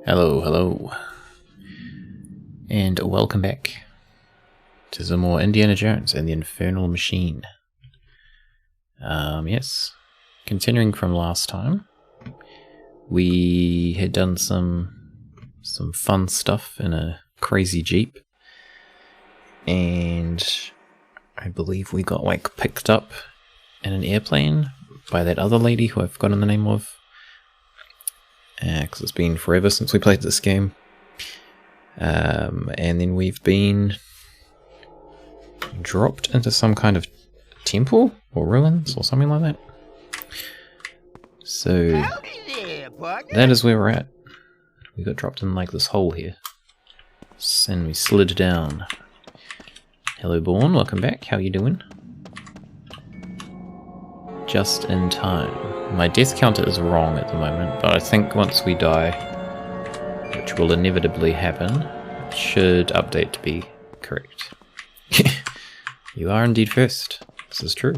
Hello, hello, and welcome back to some more Indiana Jones and the Infernal Machine. Yes, continuing from last time, we had done some fun stuff in a crazy jeep, and I believe we got picked up in an airplane by that other lady who I've forgotten the name of. Because it's been forever since we played this game. And then we've been dropped into some kind of temple or ruins or something like that. So that is where we're at. We got dropped in this hole here. And we slid down. Hello, Born. Welcome back. How you doing? Just in time. My death counter is wrong at the moment, but I think once we die, which will inevitably happen, it should update to be correct. You are indeed first. This is true.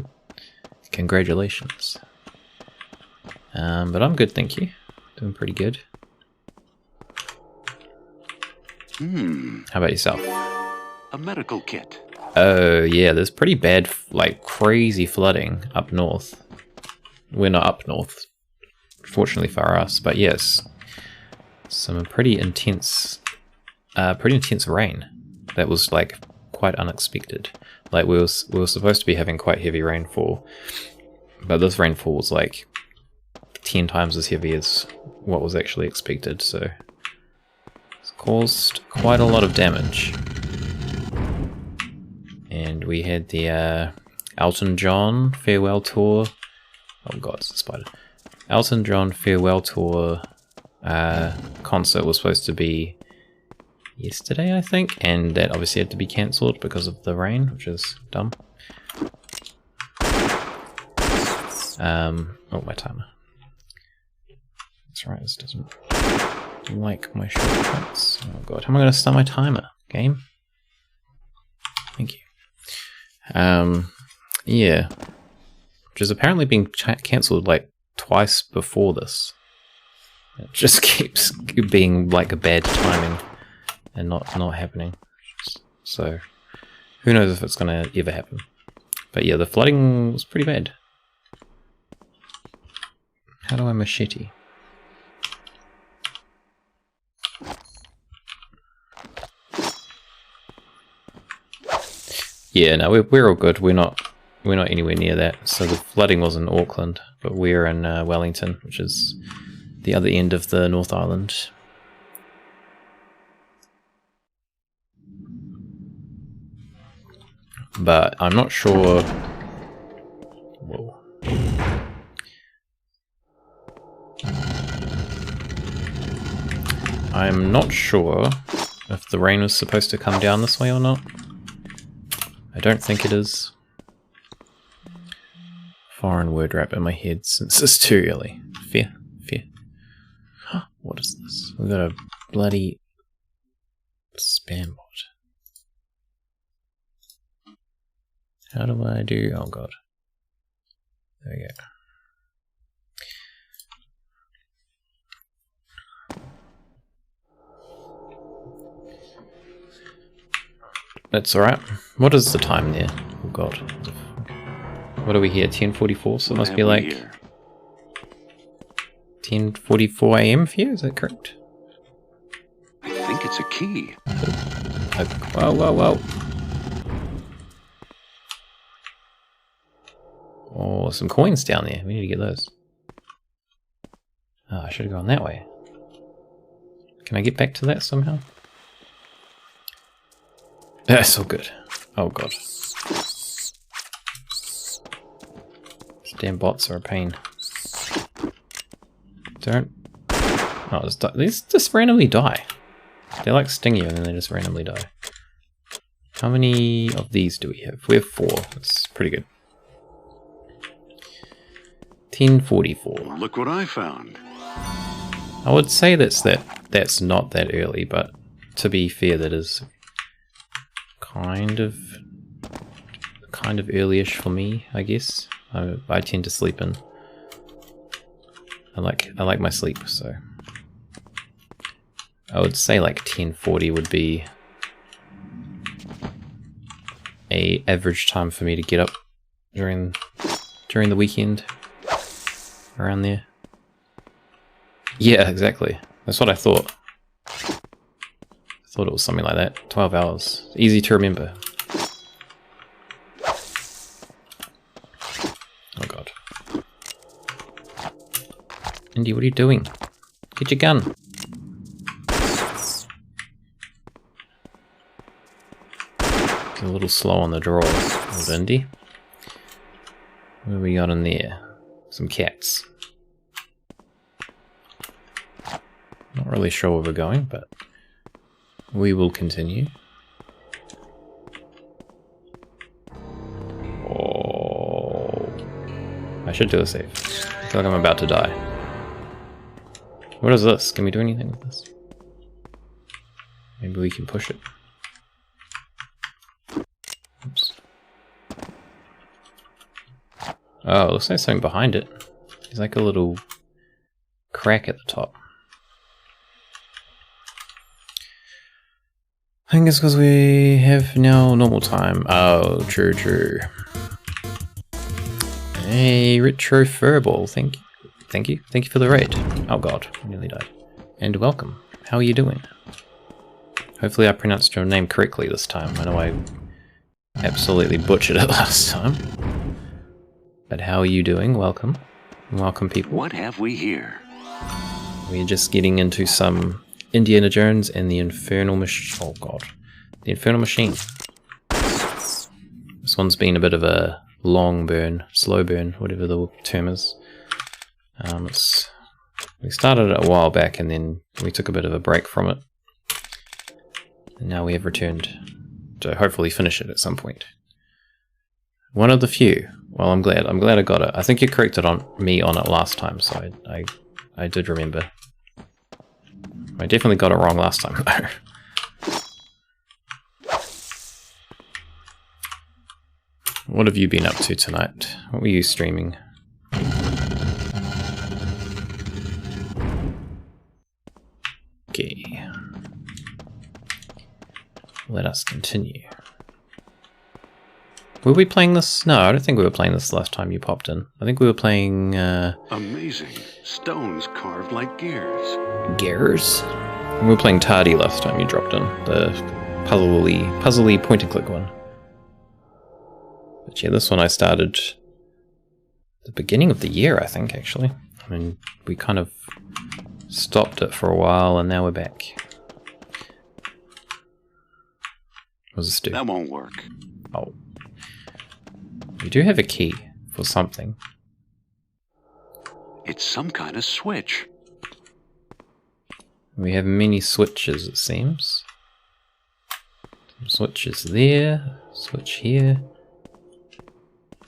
Congratulations. But I'm good, thank you. Doing pretty good. How about yourself? A medical kit. Oh yeah, there's pretty bad, crazy flooding up north. We're not up north, fortunately for us, but yes, some pretty intense rain. That was quite unexpected. We were supposed to be having quite heavy rainfall, but this rainfall was 10 times as heavy as what was actually expected. So it's caused quite a lot of damage. And we had the Elton John farewell tour. Oh god, it's a spider. Elton John farewell tour concert was supposed to be yesterday, I think, and that obviously had to be cancelled because of the rain, which is dumb. Oh, my timer. That's right, this doesn't like my shortcuts. Oh god, how am I going to start my timer? Game? Thank you. Yeah. Which has apparently been cancelled twice before this. It just keeps being a bad timing and not happening. So who knows if it's gonna ever happen. But yeah, the flooding was pretty bad. How do I machete? Yeah, no, we're all good. We're not anywhere near that. So the flooding was in Auckland, but we're in Wellington, which is the other end of the North Island. But I'm not sure. Whoa. I'm not sure if the rain was supposed to come down this way or not. I don't think it is. Foreign word wrap in my head since it's too early. Fear. What is this? We got a bloody spam bot. How do I do? Oh god. There we go. That's alright. What is the time there? Oh god. What are we here? 10:44, so it must be 10:44 AM for you, is that correct? I think it's a key. Whoa. Oh, some coins down there. We need to get those. Oh, I should have gone that way. Can I get back to that somehow? That's all good. Oh god. These damn bots are a pain. Don't... Oh, these just randomly die. They sting you and then they just randomly die. How many of these do we have? We have 4. That's pretty good. 10:44. Look what I found. I would say that's not that early, but to be fair, that is kind of early-ish for me, I guess. I tend to sleep in. I like my sleep, so I would say like 10:40 would be a average time for me to get up during the weekend, around there. Yeah, exactly. That's what I thought. I thought it was something like that. 12 hours. Easy to remember. Oh god. Indy, what are you doing? Get your gun. It's a little slow on the draw, old Indy. What have we got in there? Some cats. Not really sure where we're going, but we will continue. Oh, I should do a save. I feel like I'm about to die. What is this? Can we do anything with this? Maybe we can push it. Oops. Oh, it looks like something behind it. There's like a little crack at the top. I think it's because we have now normal time. Oh, true, true. Hey, Retro Furball, thank you for the raid. Oh god, I nearly died. And welcome. How are you doing? Hopefully I pronounced your name correctly this time. I know I absolutely butchered it last time. But how are you doing? Welcome. Welcome, people. What have we here? We're just getting into some Indiana Jones and the Infernal Machine. Oh god. The Infernal Machine. This one's been a bit of a long burn, slow burn, whatever the term is. We started it a while back and then we took a bit of a break from it. And now we have returned to hopefully finish it at some point. One of the few. Well, I'm glad I got it. I think you corrected me on it last time, so I did remember. I definitely got it wrong last time though. What have you been up to tonight? What were you streaming? Okay. Let us continue. Were we playing this? No, I don't think we were playing this last time you popped in. I think we were playing, Amazing. Stones carved like gears. Gears? We were playing Tardy last time you dropped in. The puzzly point-and-click one. But yeah, this one I started the beginning of the year, I think, actually. I mean, we kind of stopped it for a while, and now we're back. What does this do? That won't work. Oh. We do have a key for something. It's some kind of switch. We have many switches, it seems. Some switches there, switch here,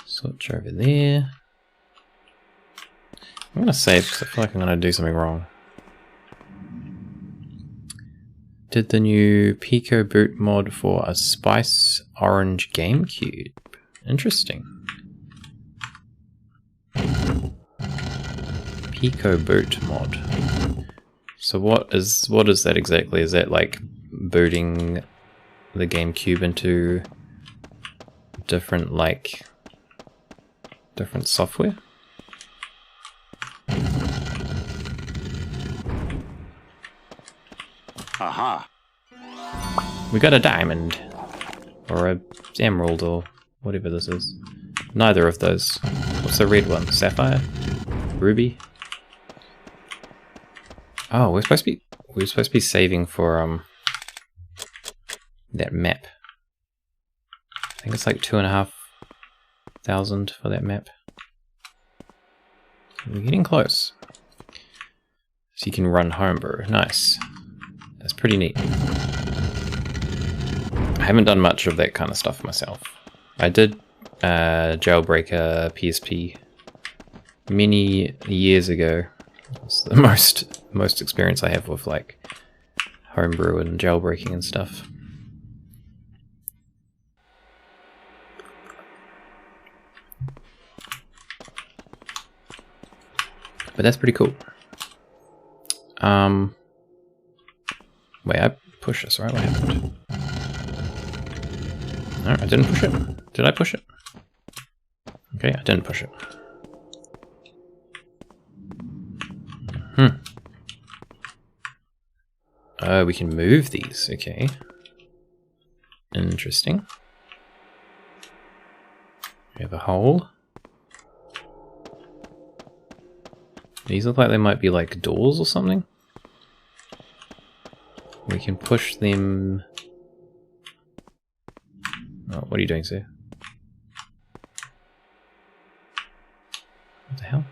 switch over there. I'm gonna save because I feel like I'm gonna do something wrong. Did the new Pico boot mod for a Spice Orange GameCube. Interesting. Pico boot mod. So what is that exactly? Is that like booting the GameCube into different software? Aha. We got a diamond. Or a emerald or whatever this is. Neither of those. What's the red one? Sapphire? Ruby? Oh, we're supposed to be saving for that map. I think it's like 2,500 for that map. We're getting close. So you can run homebrew. Nice. That's pretty neat. I haven't done much of that kind of stuff myself. I did jailbreak a PSP many years ago. It's the most experience I have with like homebrew and jailbreaking and stuff. But that's pretty cool. Wait, I pushed this, right? What happened? No, I didn't push it. Did I push it? Okay, I didn't push it. Oh, we can move these. Okay. Interesting. We have a hole. These look like they might be like doors or something. We can push them. Oh, what are you doing, sir? What the hell?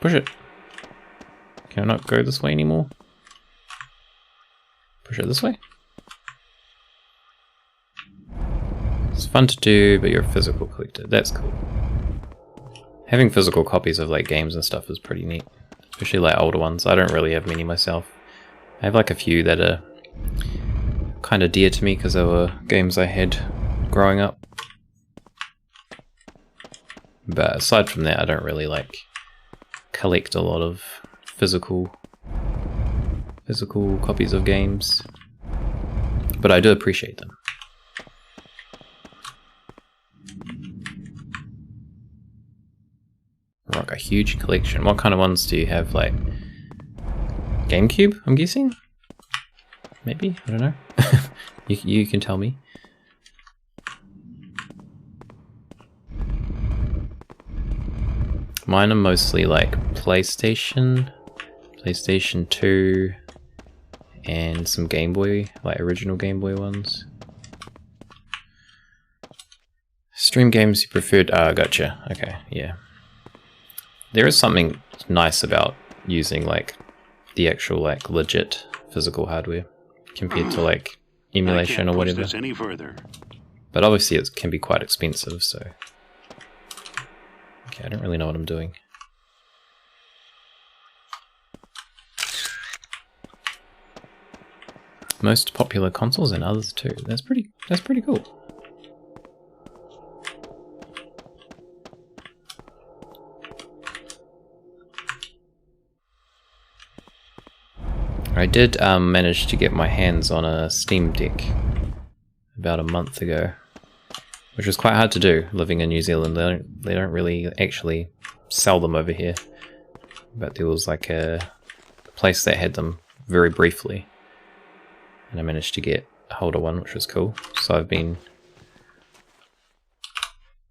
Push it. Can I not go this way anymore? Push it this way? It's fun to do, but you're a physical collector. That's cool. Having physical copies of like games and stuff is pretty neat. Especially like older ones. I don't really have many myself. I have like a few that are kind of dear to me because they were games I had growing up. But aside from that, I don't really like collect a lot of physical copies of games. But I do appreciate them. Like a huge collection. What kind of ones do you have? Like GameCube, I'm guessing? Maybe? I don't know. you can tell me. Mine are mostly like PlayStation 2, and some Game Boy, like original Game Boy ones. Stream games you preferred? Ah, gotcha. Okay, yeah. There is something nice about using like the actual like legit physical hardware compared to like emulation or whatever. This any further. But obviously it can be quite expensive, so... Okay, I don't really know what I'm doing. Most popular consoles and others too. That's pretty cool. I did manage to get my hands on a Steam Deck about a month ago, which was quite hard to do living in New Zealand. They don't really actually sell them over here, but there was like a place that had them very briefly, and I managed to get a hold of one, which was cool. So I've been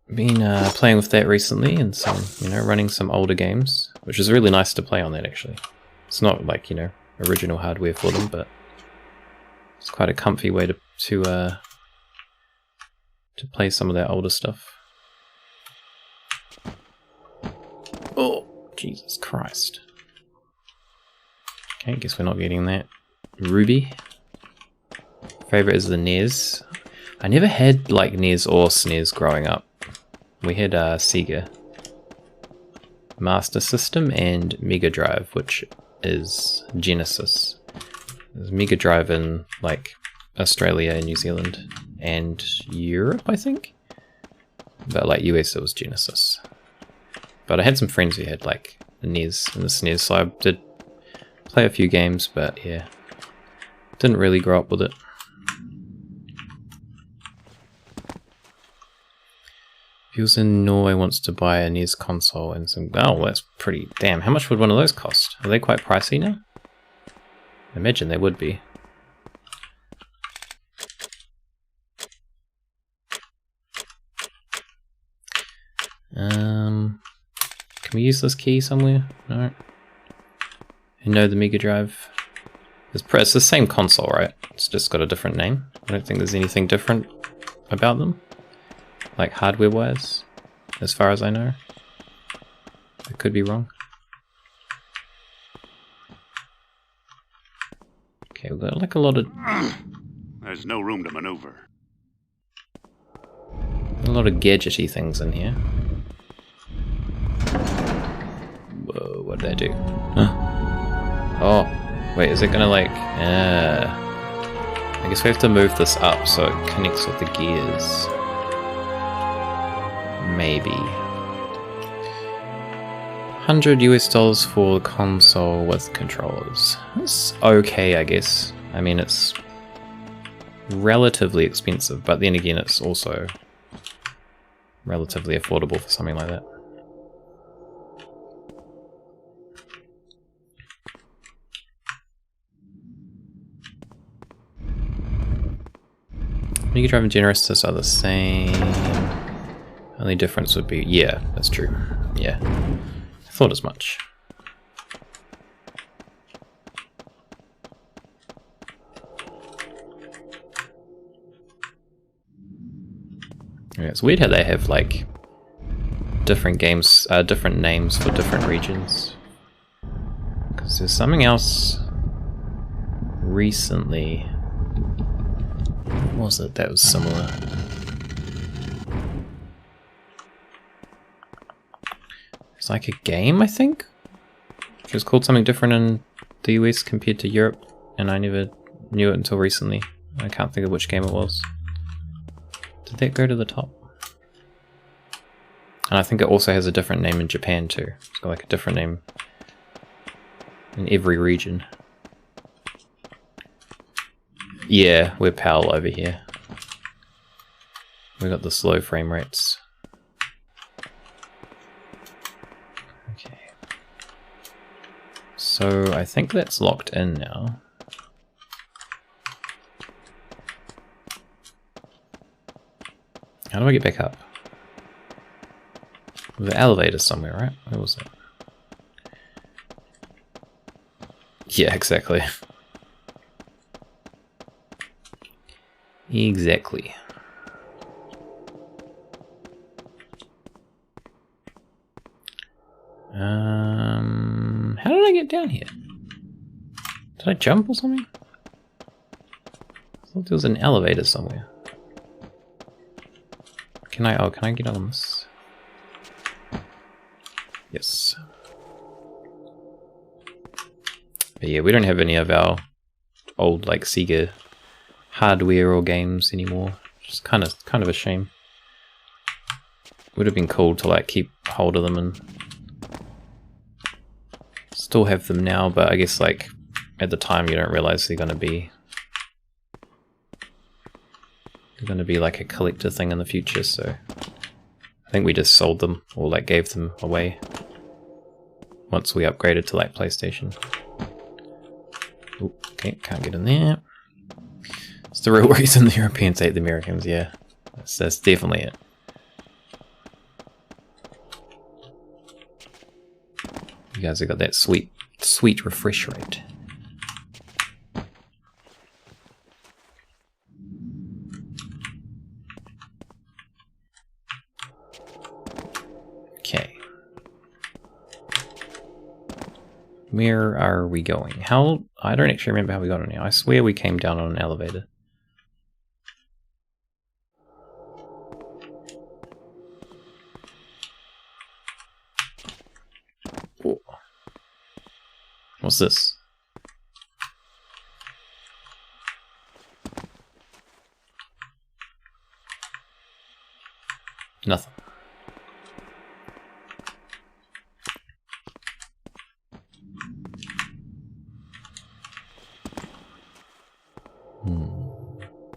playing with that recently, and some running some older games, which is really nice to play on that actually. It's not like original hardware for them, but it's quite a comfy way to play some of that older stuff. Oh, Jesus Christ. Okay, guess we're not getting that. Ruby. Favorite is the NES. I never had like NES or SNES growing up. We had Sega Master System and Mega Drive, which is Genesis. There's Mega Drive in like Australia and New Zealand and Europe, I think. But like US it was Genesis. But I had some friends who had like the NES and the SNES, so I did play a few games, but yeah, didn't really grow up with it. He was in Norway, wants to buy a NES console and some... Oh, that's pretty... Damn, how much would one of those cost? Are they quite pricey now? I imagine they would be. Can we use this key somewhere? No. And no, the Mega Drive. It's the same console, right? It's just got a different name. I don't think there's anything different about them. Like hardware-wise, as far as I know. I could be wrong. Okay, we've got like a lot of... There's no room to maneuver. A lot of gadgety things in here. Whoa, what did I do? Huh? Oh, wait, is it gonna like... I guess we have to move this up so it connects with the gears. Maybe. $100 US for the console with controllers. That's okay, I guess. I mean, it's relatively expensive, but then again, it's also relatively affordable for something like that. Mega Drive and Genesis are the same. Only difference would be, yeah, that's true. Yeah, I thought as much. Yeah, it's weird how they have like different games, different names for different regions. Because there's something else recently. What was it that was similar? It's like a game, I think? It was called something different in the US compared to Europe, and I never knew it until recently. I can't think of which game it was. Did that go to the top? And I think it also has a different name in Japan too. It's got like a different name in every region. Yeah, we're PAL over here. We got the slow frame rates. Okay. So I think that's locked in now. How do I get back up? The elevator somewhere, right? Where was it? Yeah, exactly. Exactly. How did I get down here? Did I jump or something? I thought there was an elevator somewhere. Can I get on this? Yes. But yeah, we don't have any of our old like Sega hardware or games anymore. Just kind of a shame. Would have been cool to like keep hold of them and still have them now, but I guess like at the time you don't realize they're gonna be like a collector thing in the future, so I think we just sold them or like gave them away once we upgraded to like PlayStation. Ooh, okay, can't get in there. It's the real reason the Europeans hate the Americans, yeah. That's definitely it. You guys have got that sweet refresh rate. Okay. Where are we going? I don't actually remember how we got on here. I swear we came down on an elevator. Whoa. What's this? Nothing.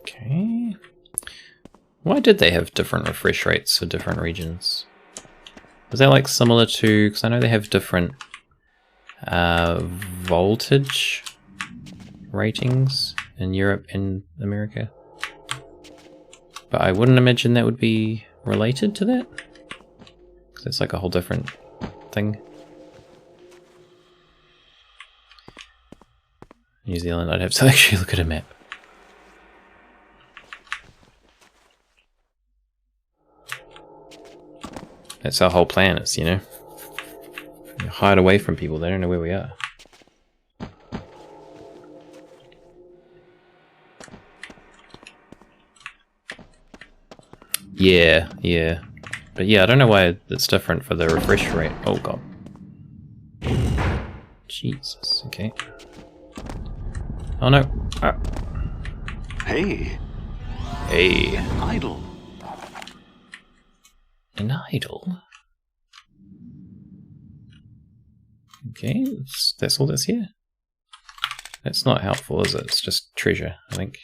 Okay. Why did they have different refresh rates for different regions? Was that like similar to, because I know they have different voltage ratings in Europe and America, but I wouldn't imagine that would be related to that, because it's like a whole different thing. New Zealand, I'd have to actually look at a map. That's our whole plan, is, you know, you hide away from people, they don't know where we are. Yeah, yeah. But yeah, I don't know why it's different for the refresh rate. Oh god. Jesus, okay. Oh no. Ah. Hey. Hey. An idol. An idol? Okay, that's all that's here. That's not helpful, is it? It's just treasure, I think.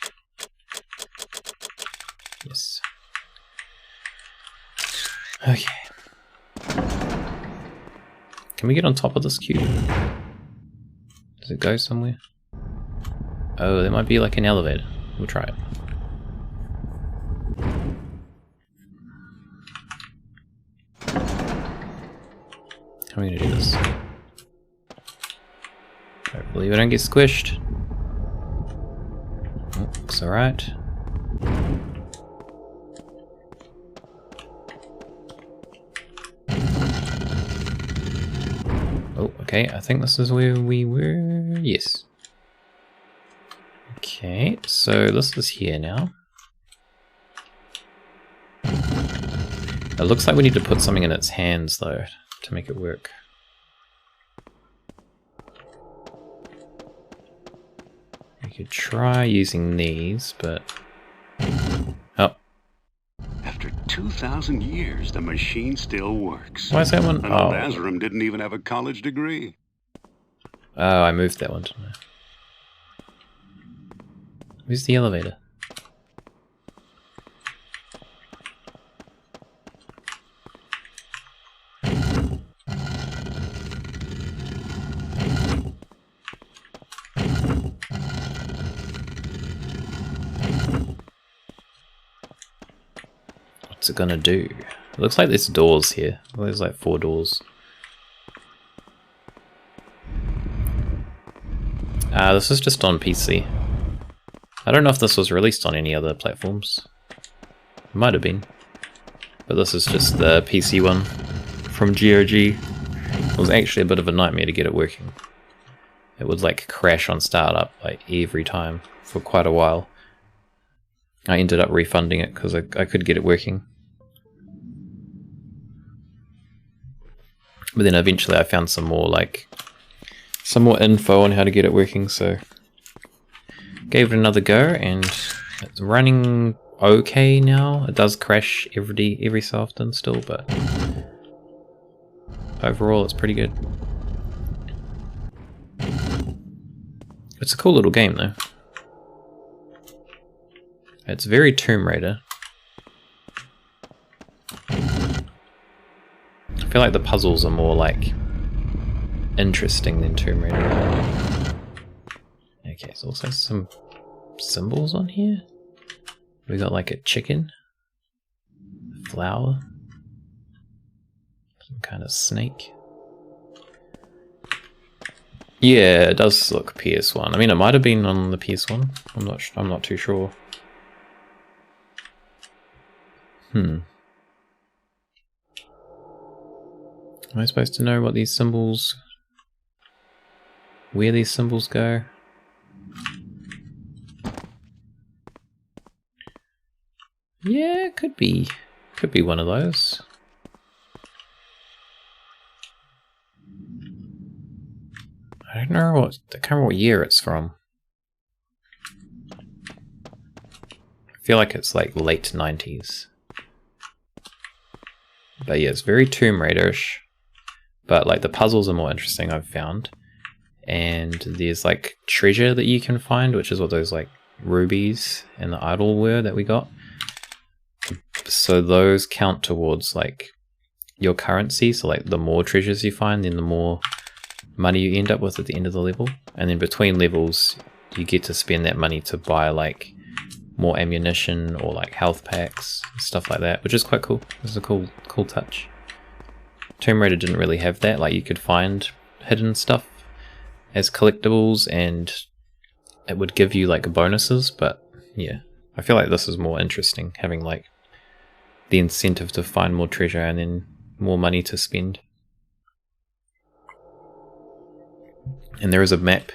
Yes. Okay. Can we get on top of this cube? Does it go somewhere? Oh, there might be like an elevator. We'll try it. How are we gonna do this? Hopefully we don't get squished. Oh, looks alright. Oh, okay, I think this is where we were. Yes. Okay, so this is here now. It looks like we need to put something in its hands though to make it work. We could try using these, but... Oh. After 2,000 years, the machine still works. Why is that one? And old Azram didn't even have a college degree. Oh, I moved that one, didn't I? Where's the elevator? What's it gonna do? It looks like there's doors here. Well, there's like 4 doors. This is just on PC. I don't know if this was released on any other platforms. It might have been. But this is just the PC one from GOG. It was actually a bit of a nightmare to get it working. It would like crash on startup like every time for quite a while. I ended up refunding it because I could get it working. But then eventually I found some more info on how to get it working, so gave it another go, and it's running okay now. It does crash every so often still, but overall it's pretty good. It's a cool little game though. It's very Tomb Raider. I feel like the puzzles are more like interesting than Tomb Raider. Okay, so also some symbols on here. We got like a chicken, a flower, some kind of snake. Yeah, it does look PS1. I mean, it might have been on the PS1. I'm not too sure. Am I supposed to know what these symbols, where these symbols go? Yeah, it could be one of those. I don't know I can't remember what year it's from. I feel like it's like late 90s. But yeah, it's very Tomb Raider-ish. But like the puzzles are more interesting, I've found. And there's like treasure that you can find, which is what those like rubies and the idol were that we got. So those count towards like your currency. So like the more treasures you find, then the more money you end up with at the end of the level. And then between levels, you get to spend that money to buy like more ammunition or like health packs, stuff like that, which is quite cool. It's a cool touch. Tomb Raider didn't really have that. Like you could find hidden stuff as collectibles and it would give you like bonuses, but yeah, I feel like this is more interesting, having like the incentive to find more treasure and then more money to spend. And there is a map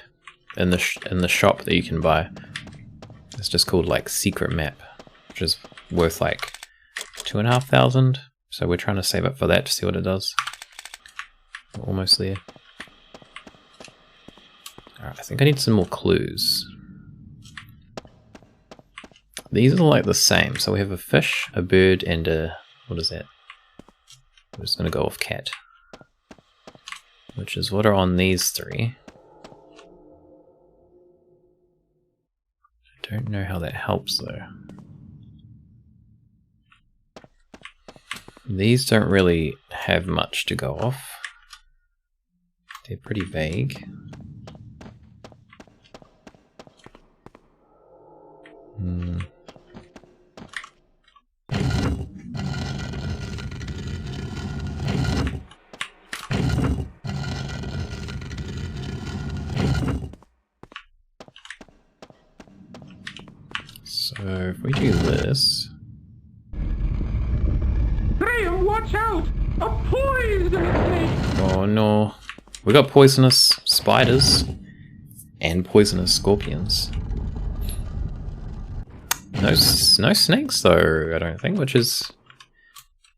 in the shop that you can buy. It's just called like secret map, which is worth like 2,500. So we're trying to save up for that to see what it does. We're almost there. Alright, I think I need some more clues. These are like the same. So we have a fish, a bird, and a... what is that? I'm just going to go off cat. which is what are on these three. I don't know how that helps though. These don't really have much to go off. They're pretty vague. So if we do this... Graham, watch out! A poisonous snake! Oh no. We got poisonous spiders. And poisonous scorpions. No snakes though, I don't think, which is...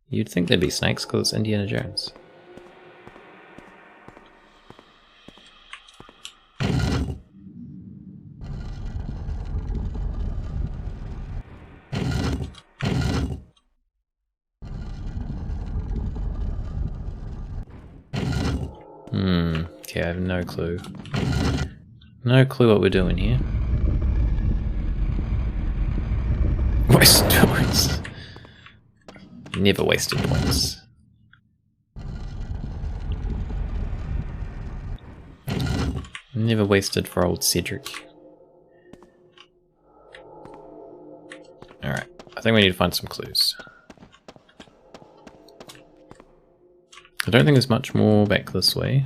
You'd think there'd be snakes because it's Indiana Jones. Okay, I have no clue. No clue what we're doing here. Waste points. Never wasted points. Never wasted for old Cedric. Alright, I think we need to find some clues. I don't think there's much more back this way.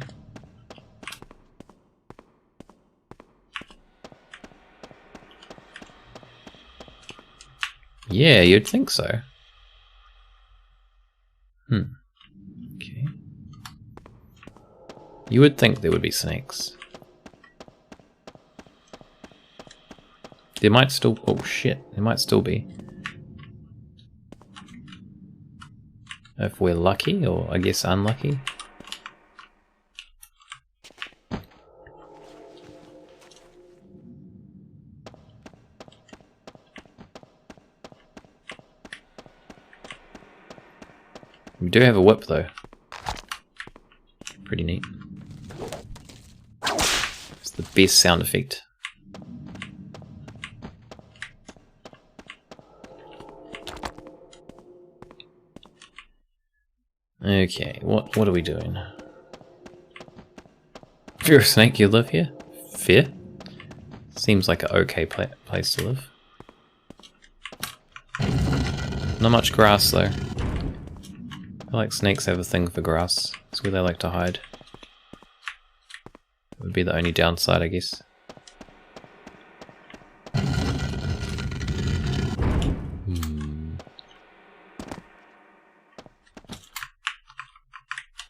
Yeah, you'd think so. Okay. You would think there would be snakes. There might still... Oh shit, there might still be. If we're lucky, or I guess unlucky. We do have a whip though. Pretty neat. It's the best sound effect. Okay, what are we doing? If you're a snake, you live here? Fair. Seems like an okay place to live. Not much grass though. I feel like snakes have a thing for grass. It's where they like to hide. It would be the only downside, I guess.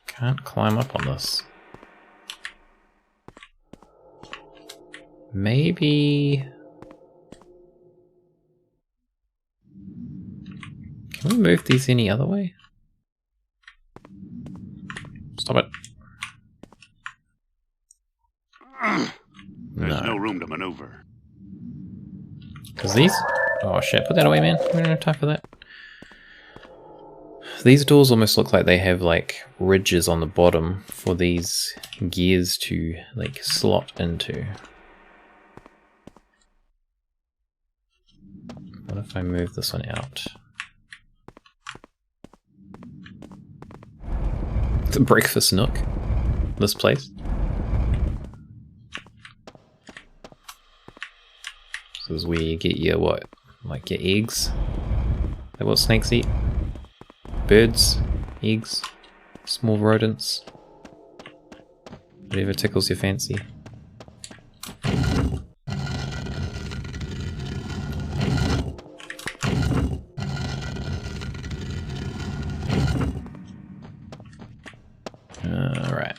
Can't climb up on this. Maybe... Can we move these any other way? Stop it. There's no room to maneuver. Because these... Oh shit, put that away, man. We don't have time for that. These doors almost look like they have like ridges on the bottom for these gears to like slot into. What if I move this one out? The breakfast nook. This place. This is where you get your what? Like your eggs? Is that what snakes eat? Birds, eggs, small rodents, whatever tickles your fancy. Alright.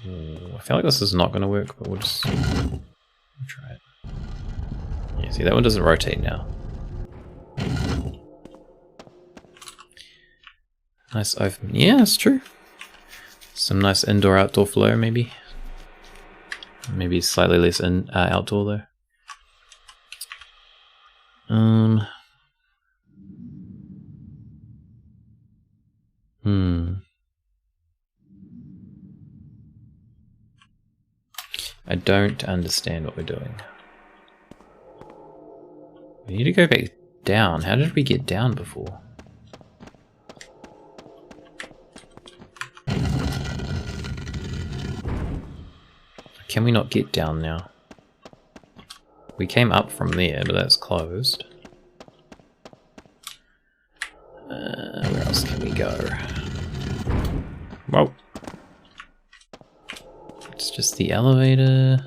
I feel like this is not going to work, but we'll just try it. Yeah, see, that one doesn't rotate now. Nice open. Yeah, that's true. Some nice indoor-outdoor flow, maybe. Maybe slightly less outdoor though. I don't understand what we're doing. We need to go back down. How did we get down before? Can we not get down now? We came up from there, but that's closed. Where else can we go? Whoa. It's just the elevator.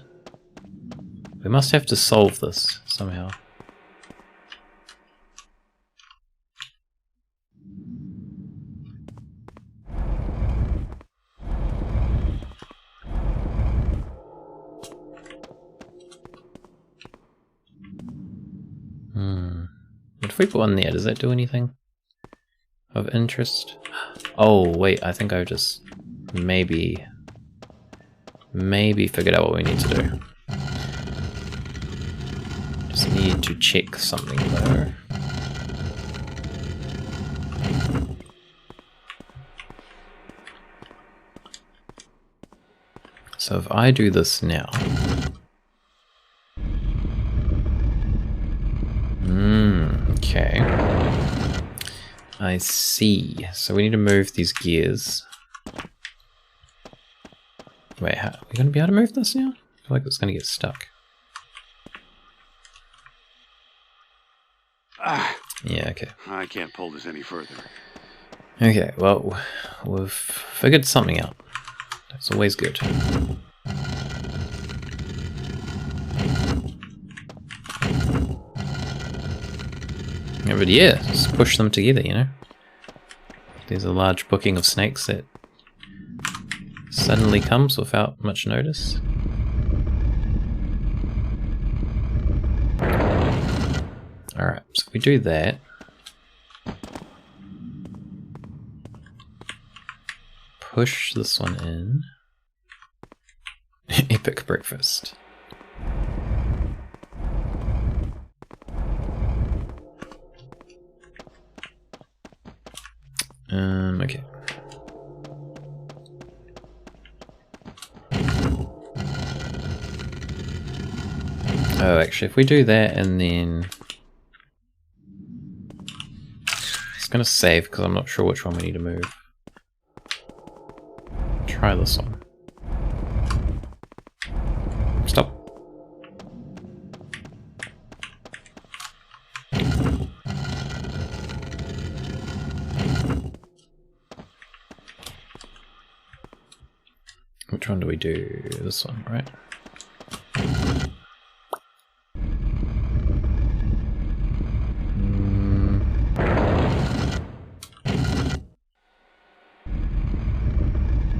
We must have to solve this somehow. What if we put one there? Does that do anything of interest? Oh, wait, I think I just maybe figured out what we need to do. Just need to check something though. So if I do this now. Okay. I see. So we need to move these gears. Wait, how, are we going to be able to move this now? I feel like it's going to get stuck. Yeah, okay. I can't pull this any further. Okay, well, we've figured something out. That's always good. Yeah, but yeah, just push them together, you know? There's a large booking of snakes that suddenly comes without much notice. Alright, so if we do that, push this one in. Epic breakfast. Okay. Oh, actually, if we do that and then... It's gonna save because I'm not sure which one we need to move. Try this one. Stop. Which one do we do? This one, right?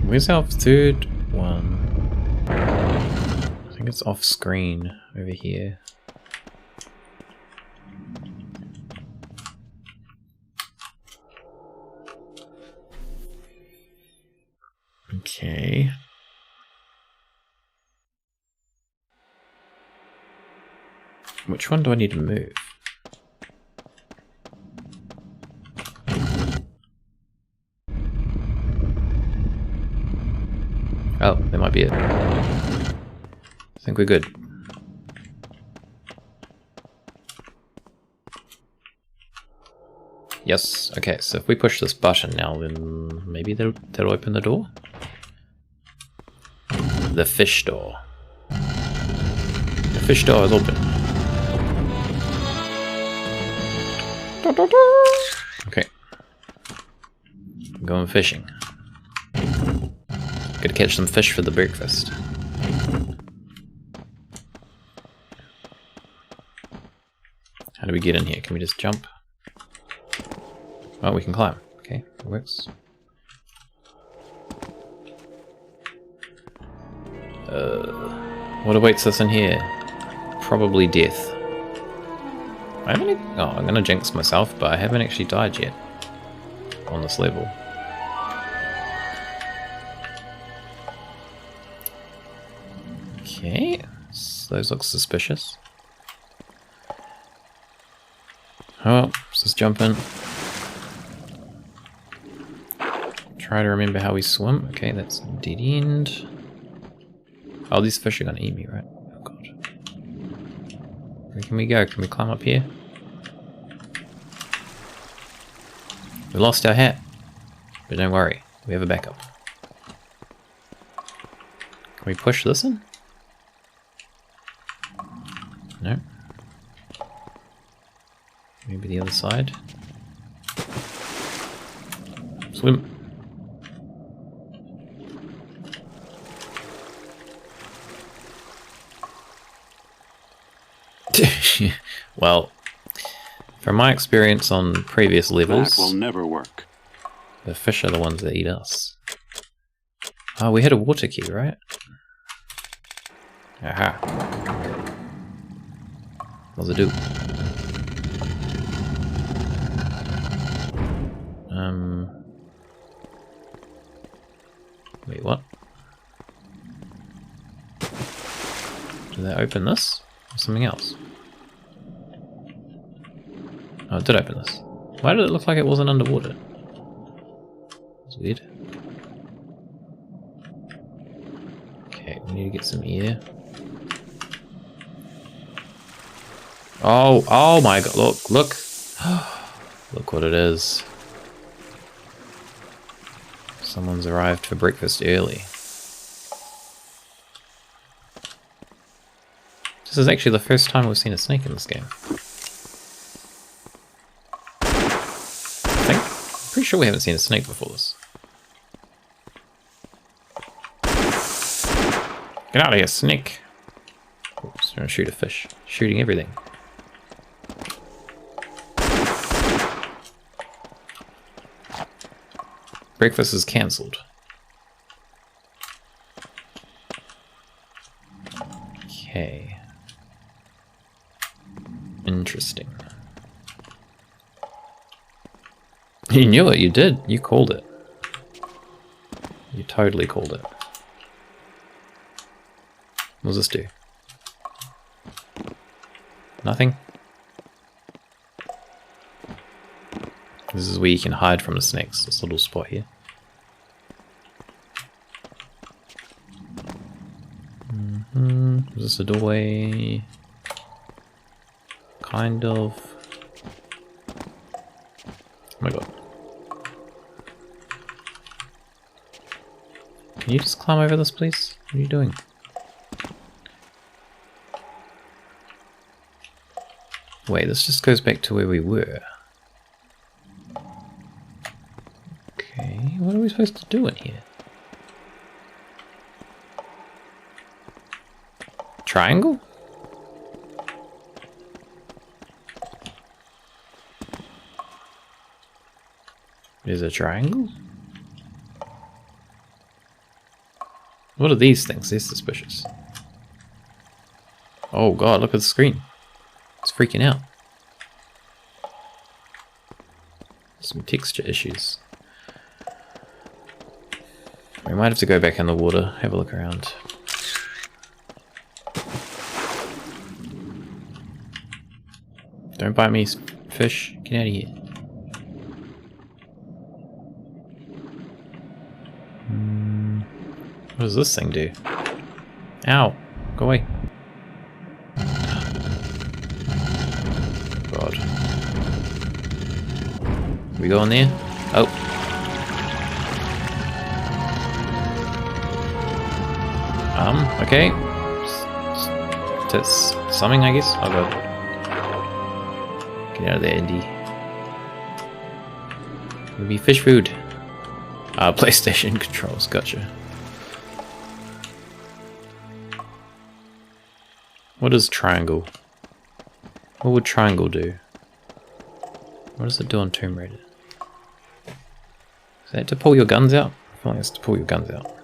Where's our third one? I think it's off screen over here. Okay. Which one do I need to move? Oh, that might be it. I think we're good. Yes, okay, so if we push this button now, then maybe that'll open the door? The fish door. The fish door is open. Okay. I'm going fishing. Gotta catch some fish for the breakfast. How do we get in here? Can we just jump? Oh, we can climb. Okay, it works. What awaits us in here? Probably death. I haven't... Oh, I'm gonna jinx myself, but I haven't actually died yet on this level. Okay, so those look suspicious. Oh, let's just jump in. Try to remember how we swim. Okay, that's dead end. Oh, these fish are gonna eat me, right? Oh god. Where can we go? Can we climb up here? We lost our hat. But don't worry, we have a backup. Can we push this in? No. Maybe the other side. Swim. Well, from my experience on previous levels, That will never work. the fish are the ones that eat us. Oh, we had a water key, right? Aha. What does it do? Wait, what? Did that open this? Or something else? Oh, it did open this. Why did it look like it wasn't underwater? That's weird. Okay, we need to get some air. Oh my god, look. Look what it is. Someone's arrived for breakfast early. This is actually the first time we've seen a snake in this game. I think. I'm pretty sure we haven't seen a snake before this. Get out of here, snake! Oops, trying to shoot a fish. Shooting everything. Breakfast is cancelled. Okay. Interesting. You knew it, you did. You called it. You totally called it. What does this do? Nothing? This is where you can hide from the snakes, this little spot here. Is this a doorway? Kind of. Oh my god. Can you just climb over this, please? What are you doing? Wait, this just goes back to where we were. Okay, what are we supposed to do in here? Triangle? Is a triangle? What are these things? They're suspicious. Oh god, look at the screen. It's freaking out. Some texture issues. We might have to go back in the water, have a look around. Don't bite me, fish. Get out of here. What does this thing do? Ow! Go away. God. We go in there? Oh. Okay. That's something, I guess. Oh god. Get out of there, Indy. It'll be fish food. PlayStation controls, gotcha. What is triangle? What would triangle do? What does it do on Tomb Raider? Is that to pull your guns out? I feel like it's to pull your guns out.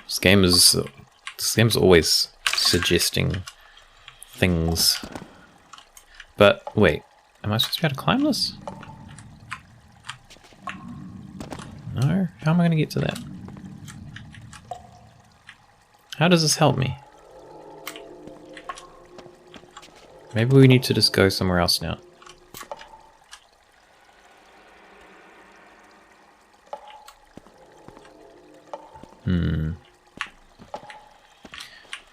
This game's always suggesting things. But wait, am I supposed to be able to climb this? No? How am I going to get to that? How does this help me? Maybe we need to just go somewhere else now.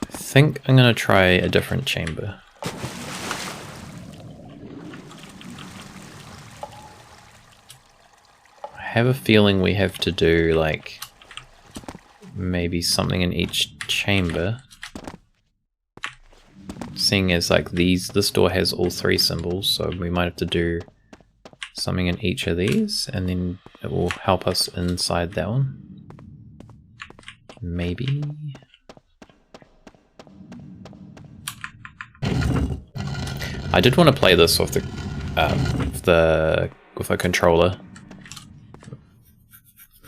I think I'm gonna try a different chamber. I have a feeling we have to do like maybe something in each chamber. Seeing as like this door has all 3 symbols, so we might have to do something in each of these, and then it will help us inside that one. Maybe. I did want to play this with a controller.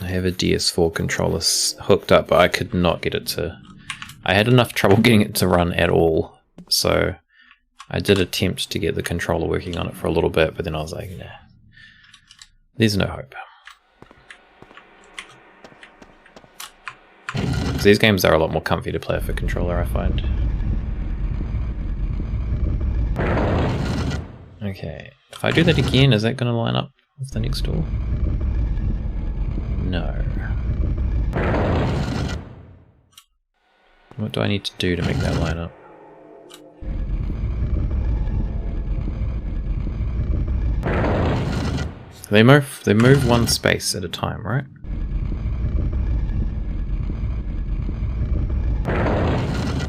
I have a DS4 controller hooked up, but I could not get it to. I had enough trouble getting it to run at all. So I did attempt to get the controller working on it for a little bit, but then I was like, nah, there's no hope. Because these games are a lot more comfy to play with a controller, I find. Okay, if I do that again, is that going to line up with the next door? No. What do I need to do to make that line up? They move one space at a time, right?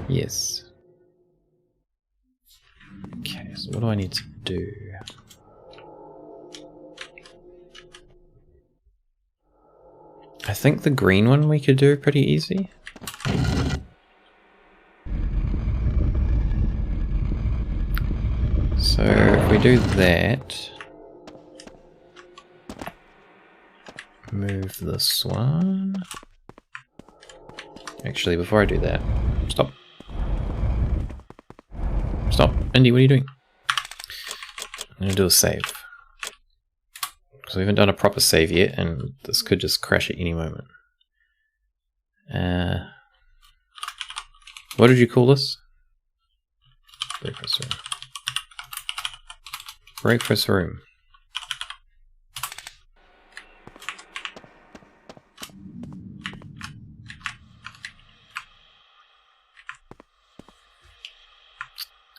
Yes. Okay, so what do I need to do? I think the green one we could do pretty easy. So if we do that, move this one. Actually, before I do that, stop. Stop, Indy, what are you doing? I'm gonna do a save. Because we haven't done a proper save yet, and this could just crash at any moment. What did you call this? Breakfast room. Breakfast room.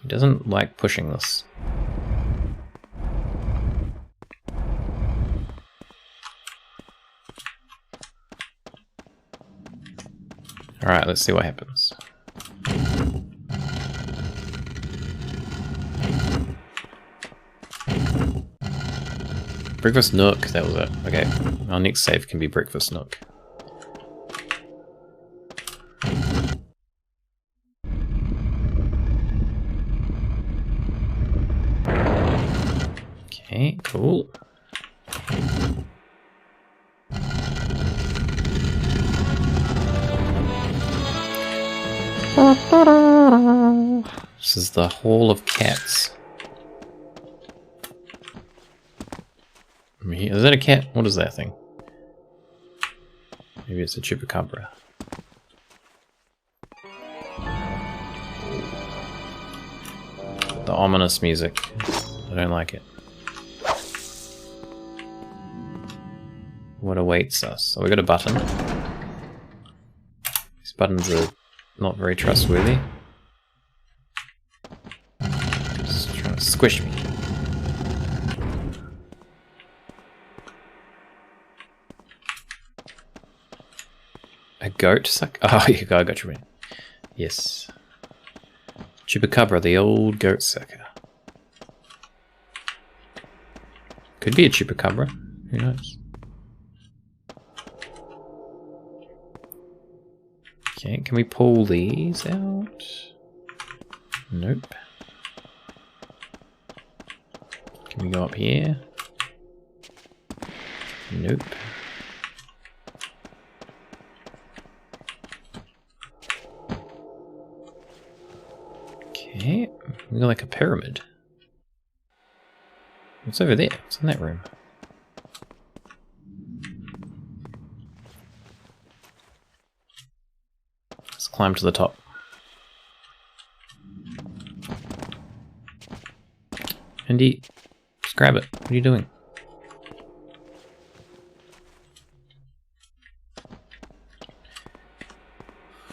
He doesn't like pushing this. Alright, let's see what happens. Breakfast Nook, that was it. Okay, our next save can be Breakfast Nook. Okay, cool. This is the Hall of Cats. Is that a cat? What is that thing? Maybe it's a chupacabra. The ominous music. I don't like it. What awaits us? So we got a button. These buttons are not very trustworthy. Just trying to squish me. A goat suck? Oh, yeah, I got you right. Yes. Chupacabra, the old goat sucker. Could be a chupacabra. Who knows? Okay, can we pull these out? Nope. Can we go up here? Nope. Okay, we got like a pyramid. What's over there? What's in that room? Let's climb to the top. Indy, just grab it. What are you doing?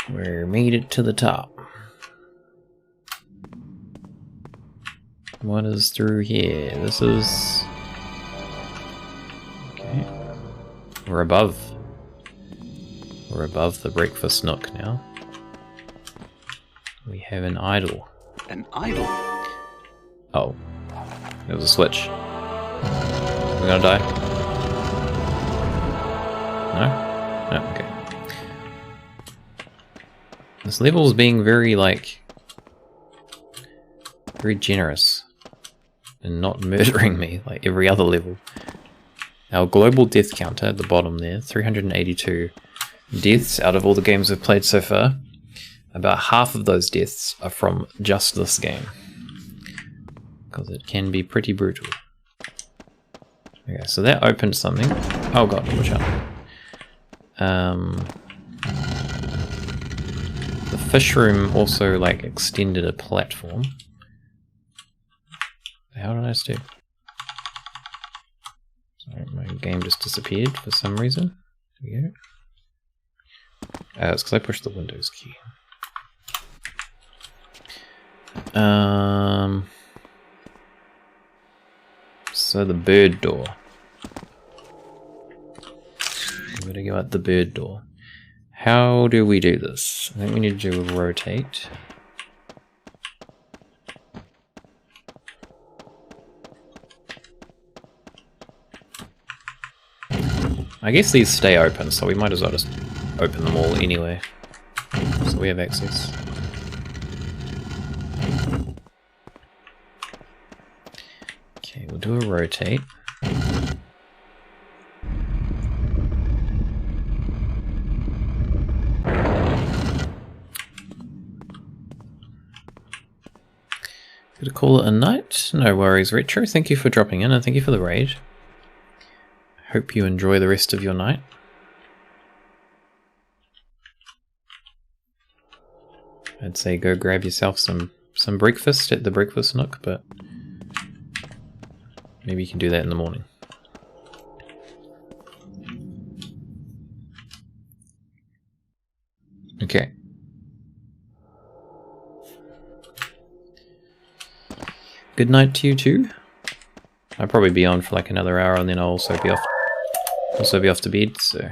We made it to the top. What is through here? This is... Okay. We're above. We're above the breakfast nook now. We have an idol. An idol? Oh. There was a switch. We're gonna die? No? No, okay. This level is being very, like... very generous. And not murdering me like every other level. Our global death counter at the bottom there, 382 deaths out of all the games we've played so far. About half of those deaths are from just this game. Because it can be pretty brutal. Okay, so that opened something. Oh god, watch out. The fish room also like extended a platform. How did I do? Sorry, my game just disappeared for some reason. There we go. It's because I pushed the Windows key. So the bird door. I'm gonna go out the bird door. How do we do this? I think we need to do a rotate. I guess these stay open, so we might as well just open them all anyway. So we have access. Okay, we'll do a rotate. Gonna call it a night? No worries, Retro. Thank you for dropping in and thank you for the raid. Hope you enjoy the rest of your night. I'd say go grab yourself some breakfast at the breakfast nook, but maybe you can do that in the morning. Okay. Good night to you too. I'll probably be on for like another hour and then I'll also be off to bed, so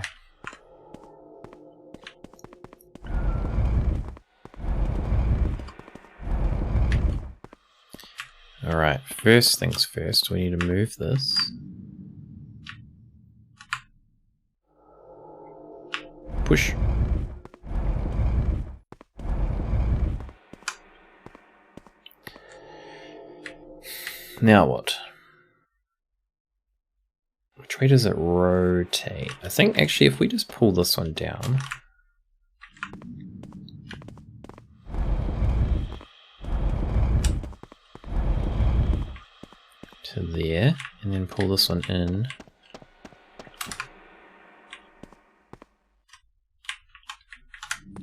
alright, first things first, we need to move this. Push. Now what? Which way does it rotate? I think actually if we just pull this one down. To there, and then pull this one in.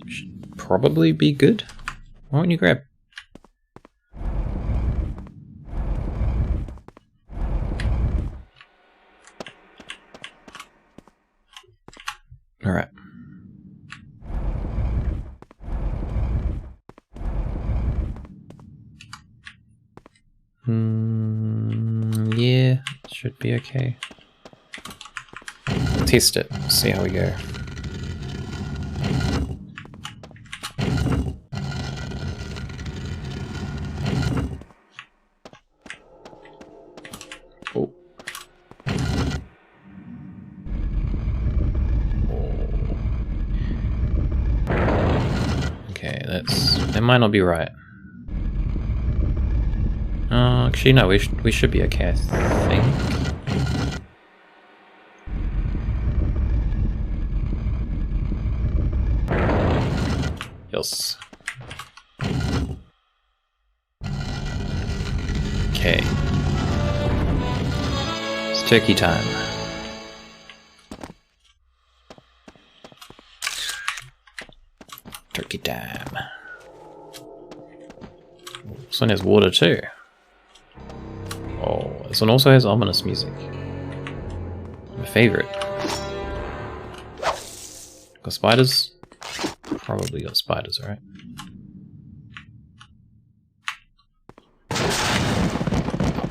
Should probably be good. Why don't you grab? Alright. Yeah, should be okay. Test it, see how we go. Oh. Okay, that might not be right. Actually, no, we should be okay, I think. Yes. Okay. It's turkey time. Turkey time. This one has water too. Oh, this one also has ominous music. My favorite. Got spiders? probably got spiders, right?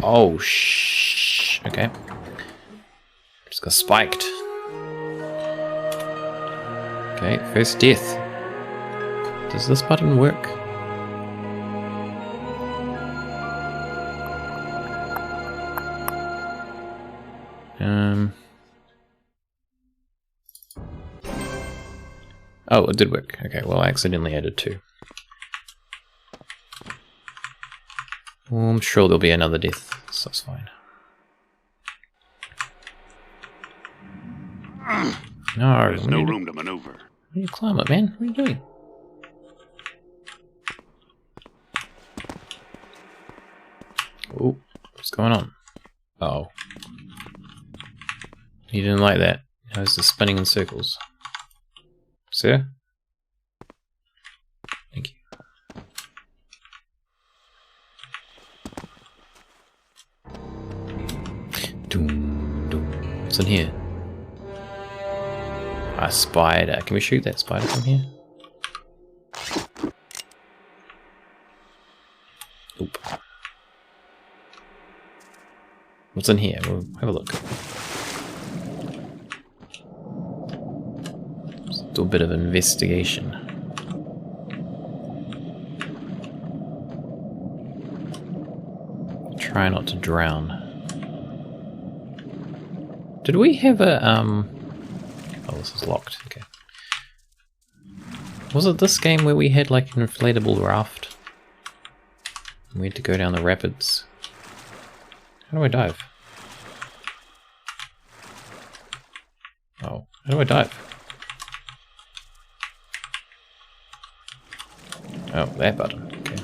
Oh, shh. Okay. Just got spiked. Okay, first death. Does this button work? Oh, it did work. Okay, well, I accidentally added 2. Well, I'm sure there'll be another death, so that's fine. No, There's no room to maneuver. Why do you climb it, man? What are you doing? Oh, what's going on? Oh. You didn't like that. Now it's just spinning in circles. Sir? Thank you. Doom, doom. What's in here? A spider. Can we shoot that spider from here? Oop. What's in here? We'll have a look. Let's do a bit of investigation. Try not to drown. Did we have a, oh, this is locked, okay. Was it this game where we had like an inflatable raft? We had to go down the rapids. How do I dive? Oh, how do I dive? Oh, that button, okay.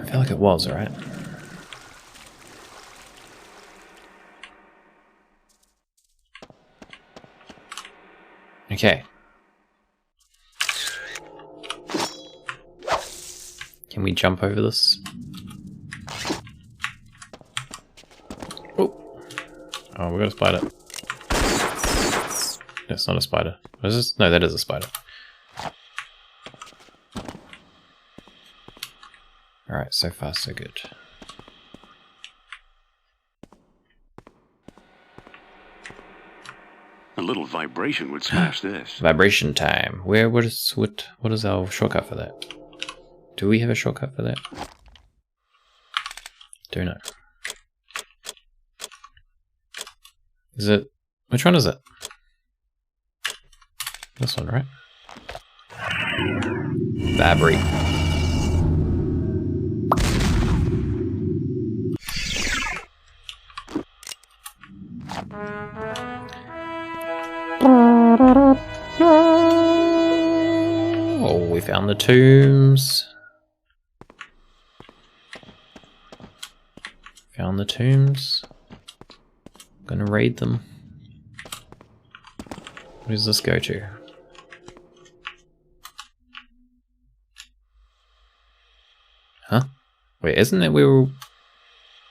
I feel like it was, right? Okay. Can we jump over this? Oh, oh, we got a spider. That's not a spider. What is this? No, that is a spider. Alright, so far so good. A little vibration would smash this. Vibration time. What is our shortcut for that? Do we have a shortcut for that? Don't know. Is it... Which one is it? This one, right? Vibrate. Oh, we found the tombs. Found the tombs. Gonna raid them. Where does this go to? Huh? Wait, isn't that where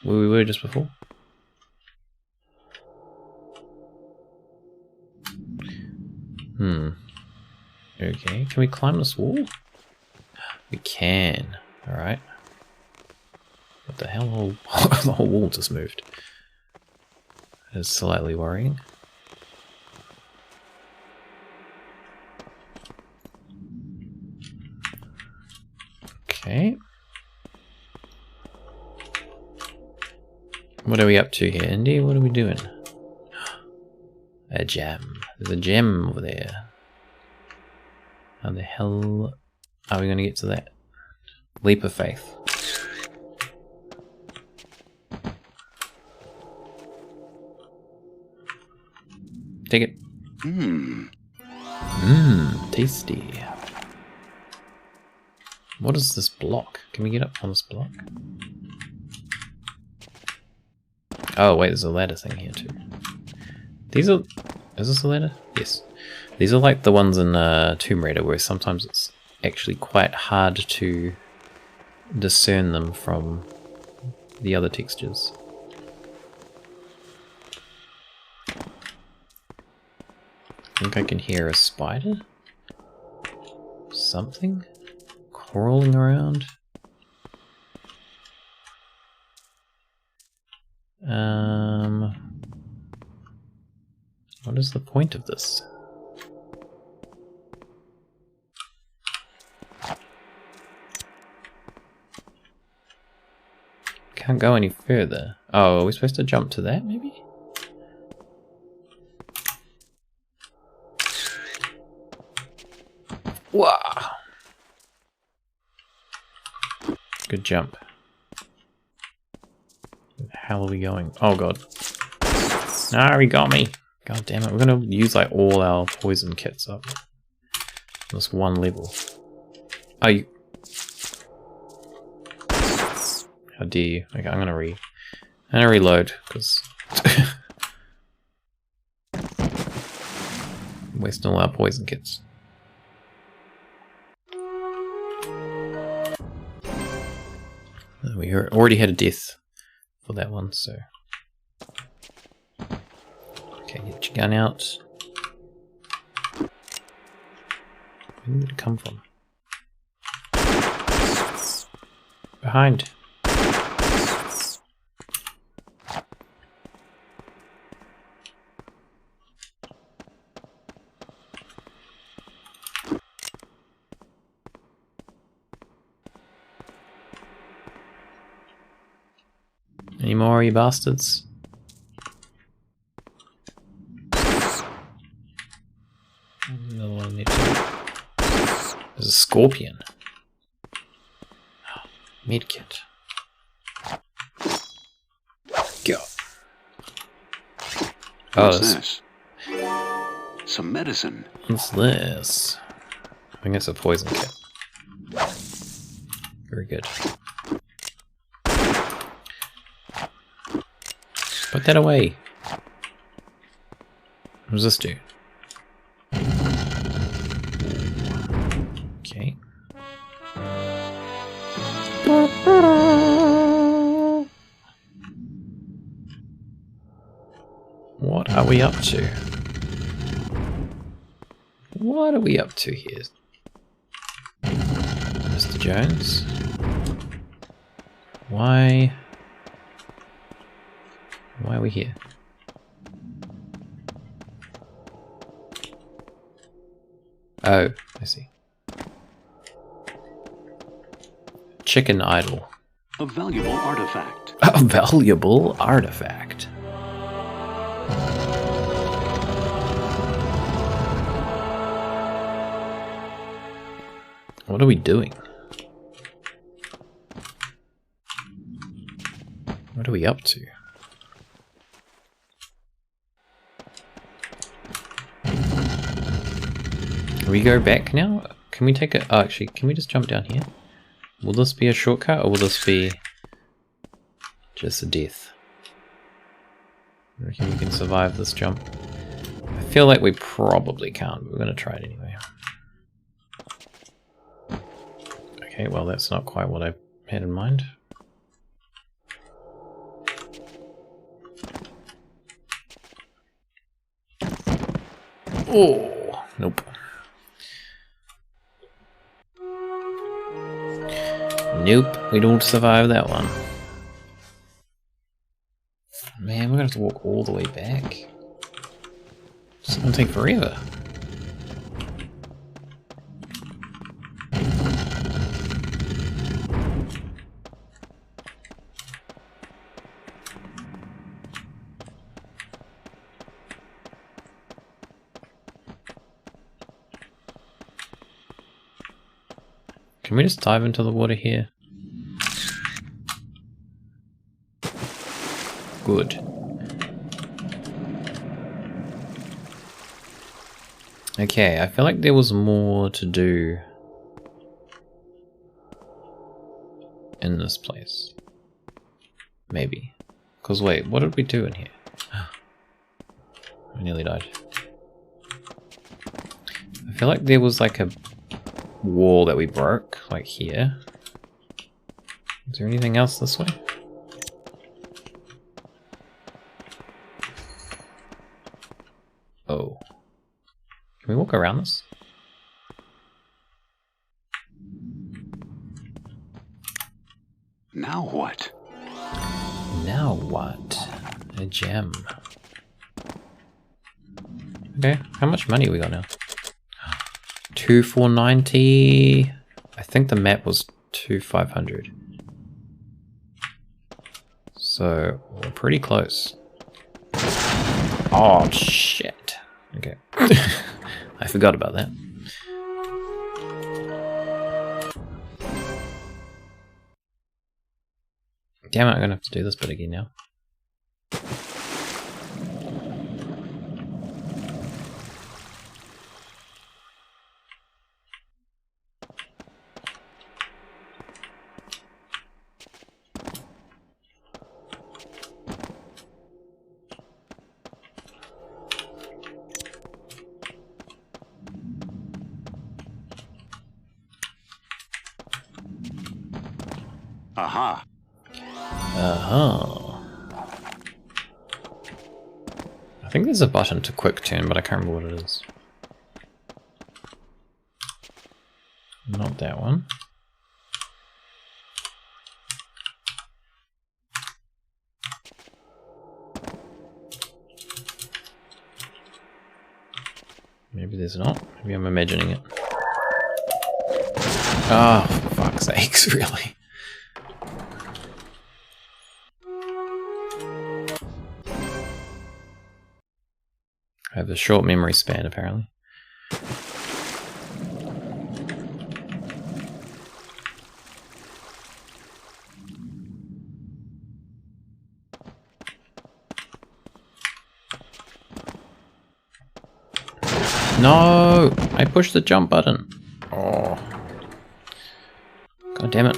we were just before? Okay, can we climb this wall? We can. Alright. What the hell? The whole wall just moved. It's slightly worrying. Okay. What are we up to here, Indy? What are we doing? A gem. There's a gem over there. How the hell are we going to get to that? Leap of faith. Take it. Tasty. What is this block? Can we get up on this block? Oh wait, there's a ladder thing here too. These are... Is this a ladder? Yes. These are like the ones in Tomb Raider where sometimes it's actually quite hard to discern them from the other textures. think I can hear a spider? Something? Crawling around? What is the point of this? Can't go any further. Oh, are we supposed to jump to that, maybe? Wow! Good jump. Where the hell are we going? Oh god. No, he got me! God damn it, we're gonna use like all our poison kits up. This one level. Oh, you... How dare you? Okay, I'm gonna reload, because... wasting all our poison kits. We already had a death for that one, so... Okay, get your gun out. Where did it come from? Behind. Any more, you bastards? Another one there too. There's a scorpion. Medkit. Go. Oh, What's this? Some medicine. What's this? I think it's a poison kit. Very good. Put that away. What does this do? Okay. What are we up to? What are we up to here, Mr. Jones? Why are we here? Oh, I see. Chicken idol. A valuable artifact. A valuable artifact. What are we doing? What are we up to? Can we go back now? Can we take it? Oh, actually, can we just jump down here? Will this be a shortcut or will this be just a death? I reckon we can survive this jump. I feel like we probably can't, but we're going to try it anyway. Okay, well that's not quite what I had in mind. Oh, nope. Nope, we don't survive that one. Man, we're gonna have to walk all the way back. It's gonna take forever. Can we just dive into the water here? Good. Okay, I feel like there was more to do in this place. Maybe. Because wait, what did we do in here? I nearly died. I feel like there was like a wall that we broke, like here. Is there anything else this way? Oh. Can we walk around this? Now what? Now what? A gem. Okay, how much money we got now? 2,490. I think the map was 2,500. So we're pretty close. Oh shit. Okay. I forgot about that. Damn it, I'm gonna have to do this bit again now. Aha. Uh-huh. I think there's a button to quick turn, but I can't remember what it is. Not that one. Maybe there's not. Maybe I'm imagining it. Oh, for fuck's sakes, really. I have a short memory span, apparently. No! I pushed the jump button. Oh. God damn it.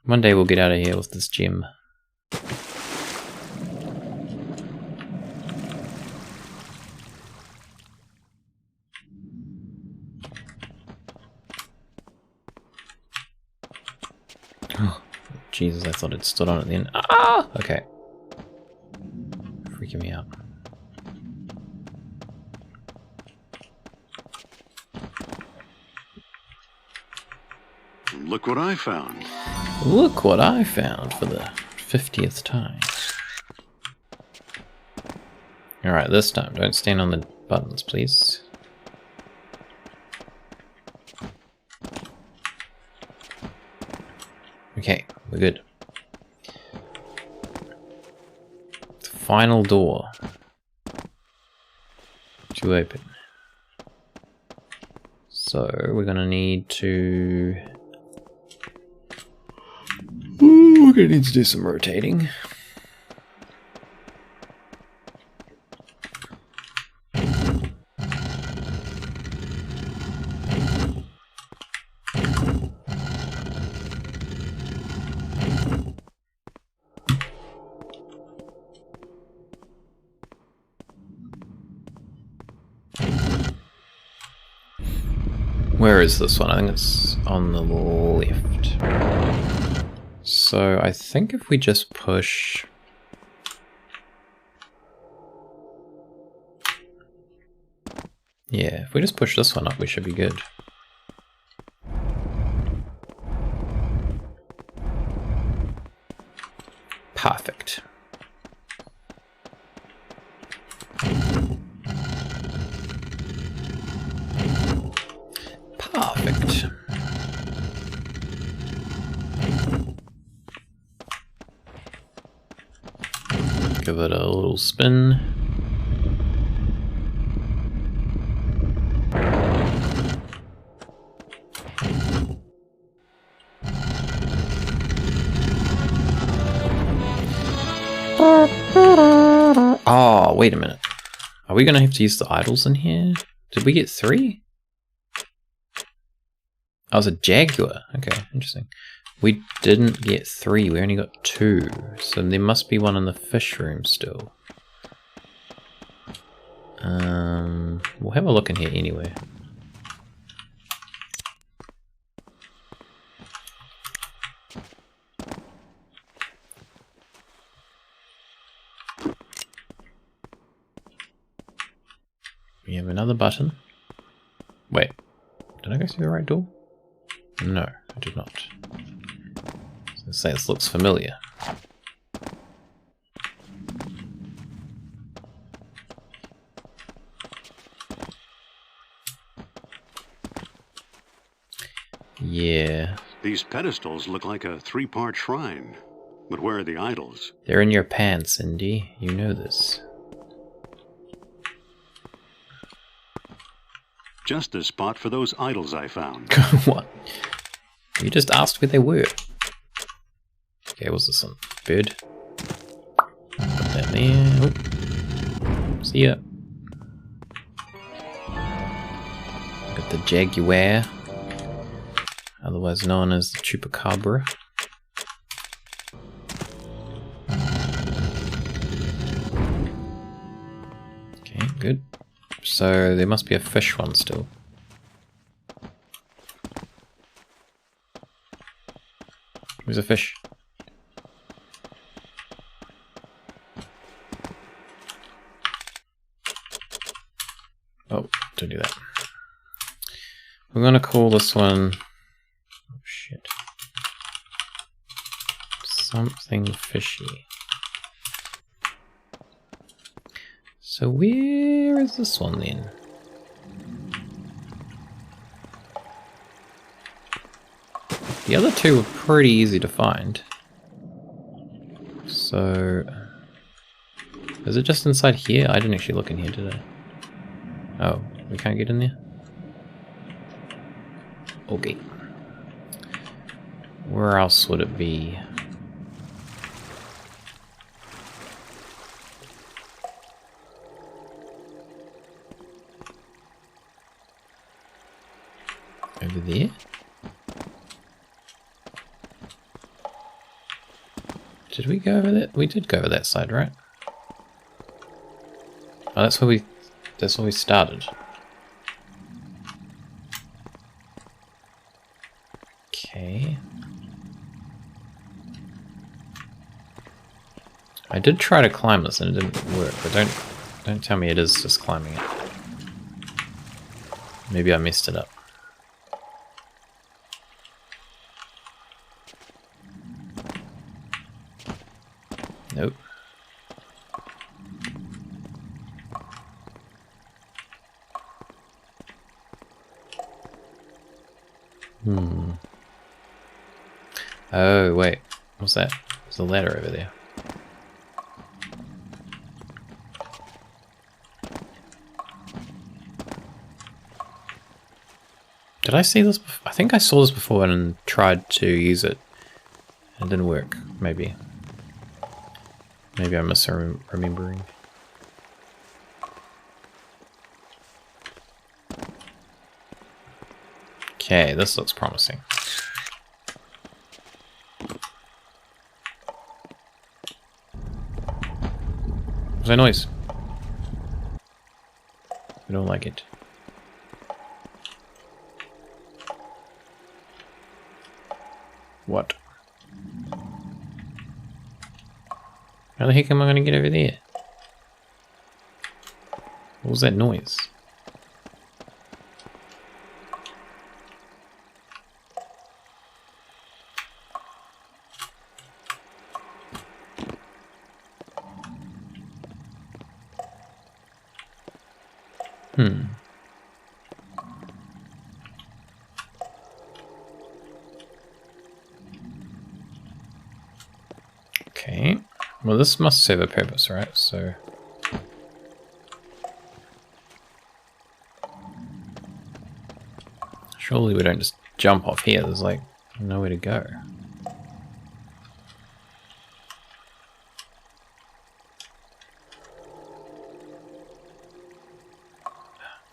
One day we'll get out of here with this gem. Oh, Jesus, I thought it stood on at the end. Ah! Okay. Freaking me out. Look what I found. Look what I found for the 50th time. Alright, this time, don't stand on the buttons, please. Okay, we're good. The final door to open. So we're gonna need to... Ooh, we're gonna need to do some rotating. Where is this one? I think it's on the left. So I think if we just push... Yeah, if we just push this one up, we should be good. Perfect. Perfect. Give it a little spin. Oh, wait a minute. Are we going to have to use the idols in here? Did we get 3? Oh, it was a jaguar. Okay, interesting. We didn't get 3, we only got 2. So there must be one in the fish room still. We'll have a look in here anyway. have another button. Wait, did I go through the right door? No, I did not. I was gonna say this looks familiar. Yeah. These pedestals look like a 3-part shrine. But where are the idols? They're in your pants, Indy. You know this. Just the spot for those idols I found. What? You just asked where they were. Okay, what's this one? Bird. Put that there. Oh. See ya. Got the Jaguar. Otherwise known as the Chupacabra. Okay, good. So there must be a fish one still. Where's a fish? Oh, don't do that. We're gonna call this one... Oh shit. Something fishy. So where is this one then? The other two were pretty easy to find. So... Is it just inside here? I didn't actually look in here, did I? Oh, we can't get in there? Okay. Where else would it be? Over there? Did we go over that? We did go over that side, right? Oh, that's where we started. Okay. I did try to climb this and it didn't work, but don't tell me it is just climbing it. Maybe I messed it up. Nope. Oh, wait. What's that? There's a ladder over there. Did I see this before? I think I saw this before and tried to use it. It didn't work, maybe. Maybe I'm misremembering. Okay, this looks promising. What's that noise? I don't like it. What? How the heck am I going to get over there? What was that noise? Okay. Well, this must serve a purpose, right? So... surely we don't just jump off here. There's, like, nowhere to go.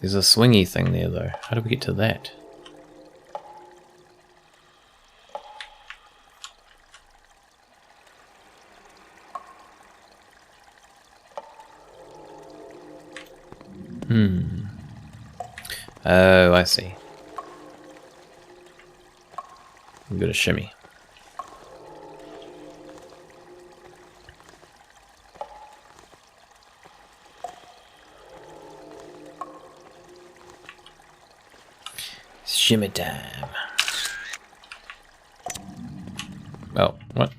There's a swingy thing there, though. How do we get to that? Oh, I see. We've got a shimmy. Shimmy time. Oh, what?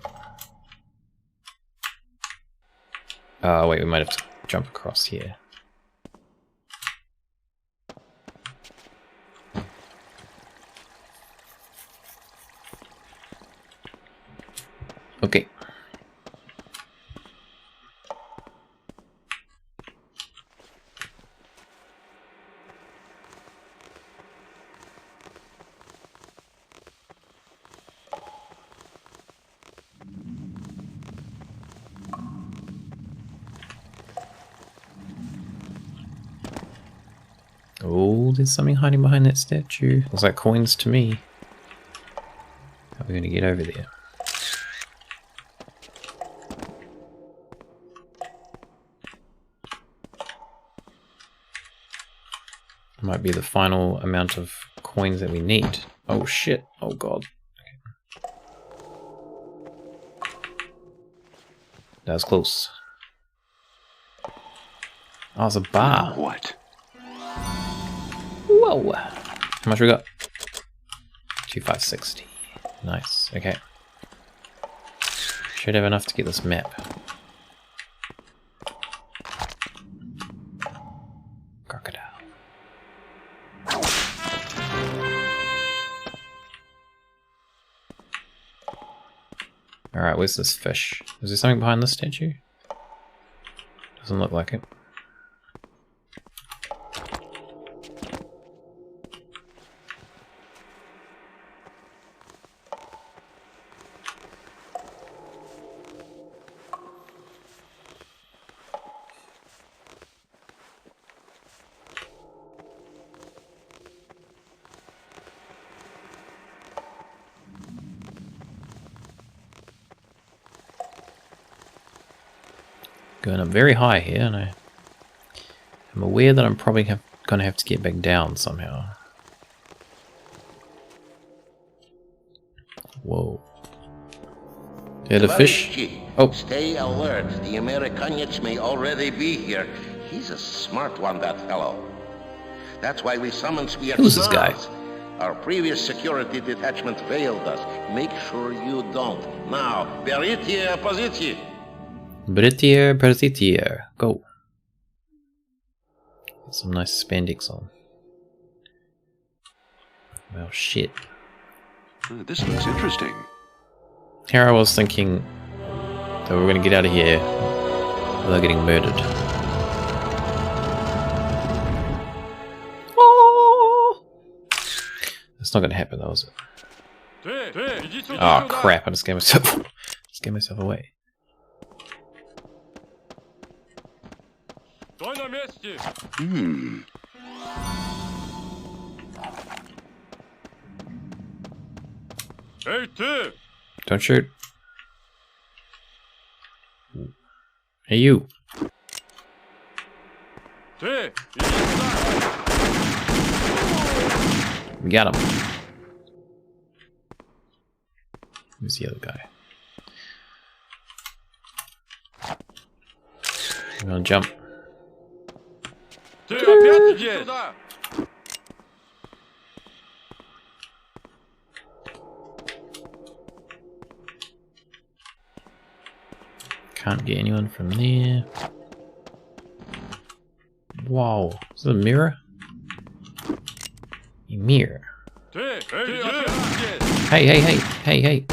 Wait, we might have to jump across here. Okay. Oh, there's something hiding behind that statue. Looks like coins to me. How are we going to get over there? Might be the final amount of coins that we need. Oh shit. Oh god. Okay. That was close. Oh, it's a bar. What? Whoa! How much we got? 2560. Nice. Okay. Should have enough to get this map. Crocodile. Alright, where's this fish? Is there something behind this statue? Doesn't look like it. Going up very high here, and I'm aware that I'm probably gonna have to get back down somehow. Whoa. Yeah, the fish. Oh. Stay alert. The Americanians may already be here. He's a smart one, that fellow. That's why we summoned Spear. Who's this guy? Our previous security detachment failed us. Make sure you don't. Now, berite oppositie. Britier, Persitier. Go. Get some nice spandex on. Well, shit. This looks interesting. Here I was thinking that we're gonna get out of here without getting murdered. Oh! That's not gonna happen though, is it? Oh crap, I just gave myself away. Hmm. Don't shoot. Hey you. We got him. Who's the other guy? I'm gonna jump. Can't get anyone from there. Wow, is it a mirror? A mirror. Hey, hey, hey, hey, hey.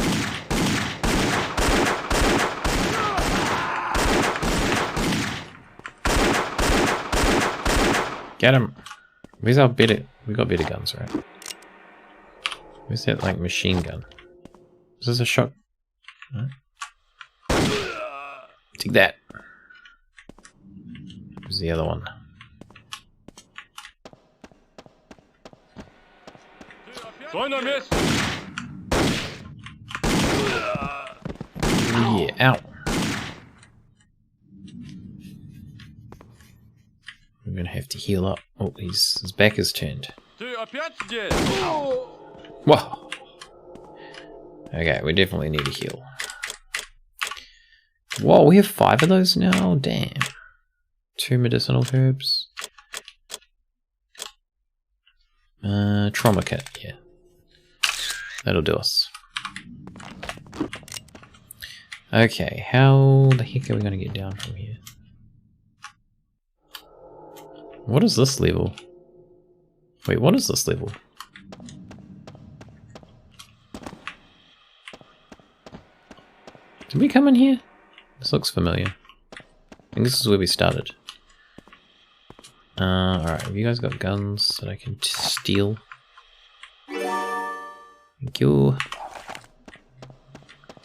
Get him. Where's our better? We got better guns, right? Where's that like machine gun? Is this a shot? No? Take that. Where's the other one? Yeah, out. We're gonna have to heal up. Oh, his back is turned. Whoa. Okay, we definitely need to heal. Whoa, we have 5 of those now? Damn. 2 medicinal herbs. Trauma kit, yeah. That'll do us. Okay, how the heck are we gonna get down from here? What is this level? Wait, what is this level? Did we come in here? This looks familiar. I think this is where we started. Alright, have you guys got guns that I can steal? Thank you.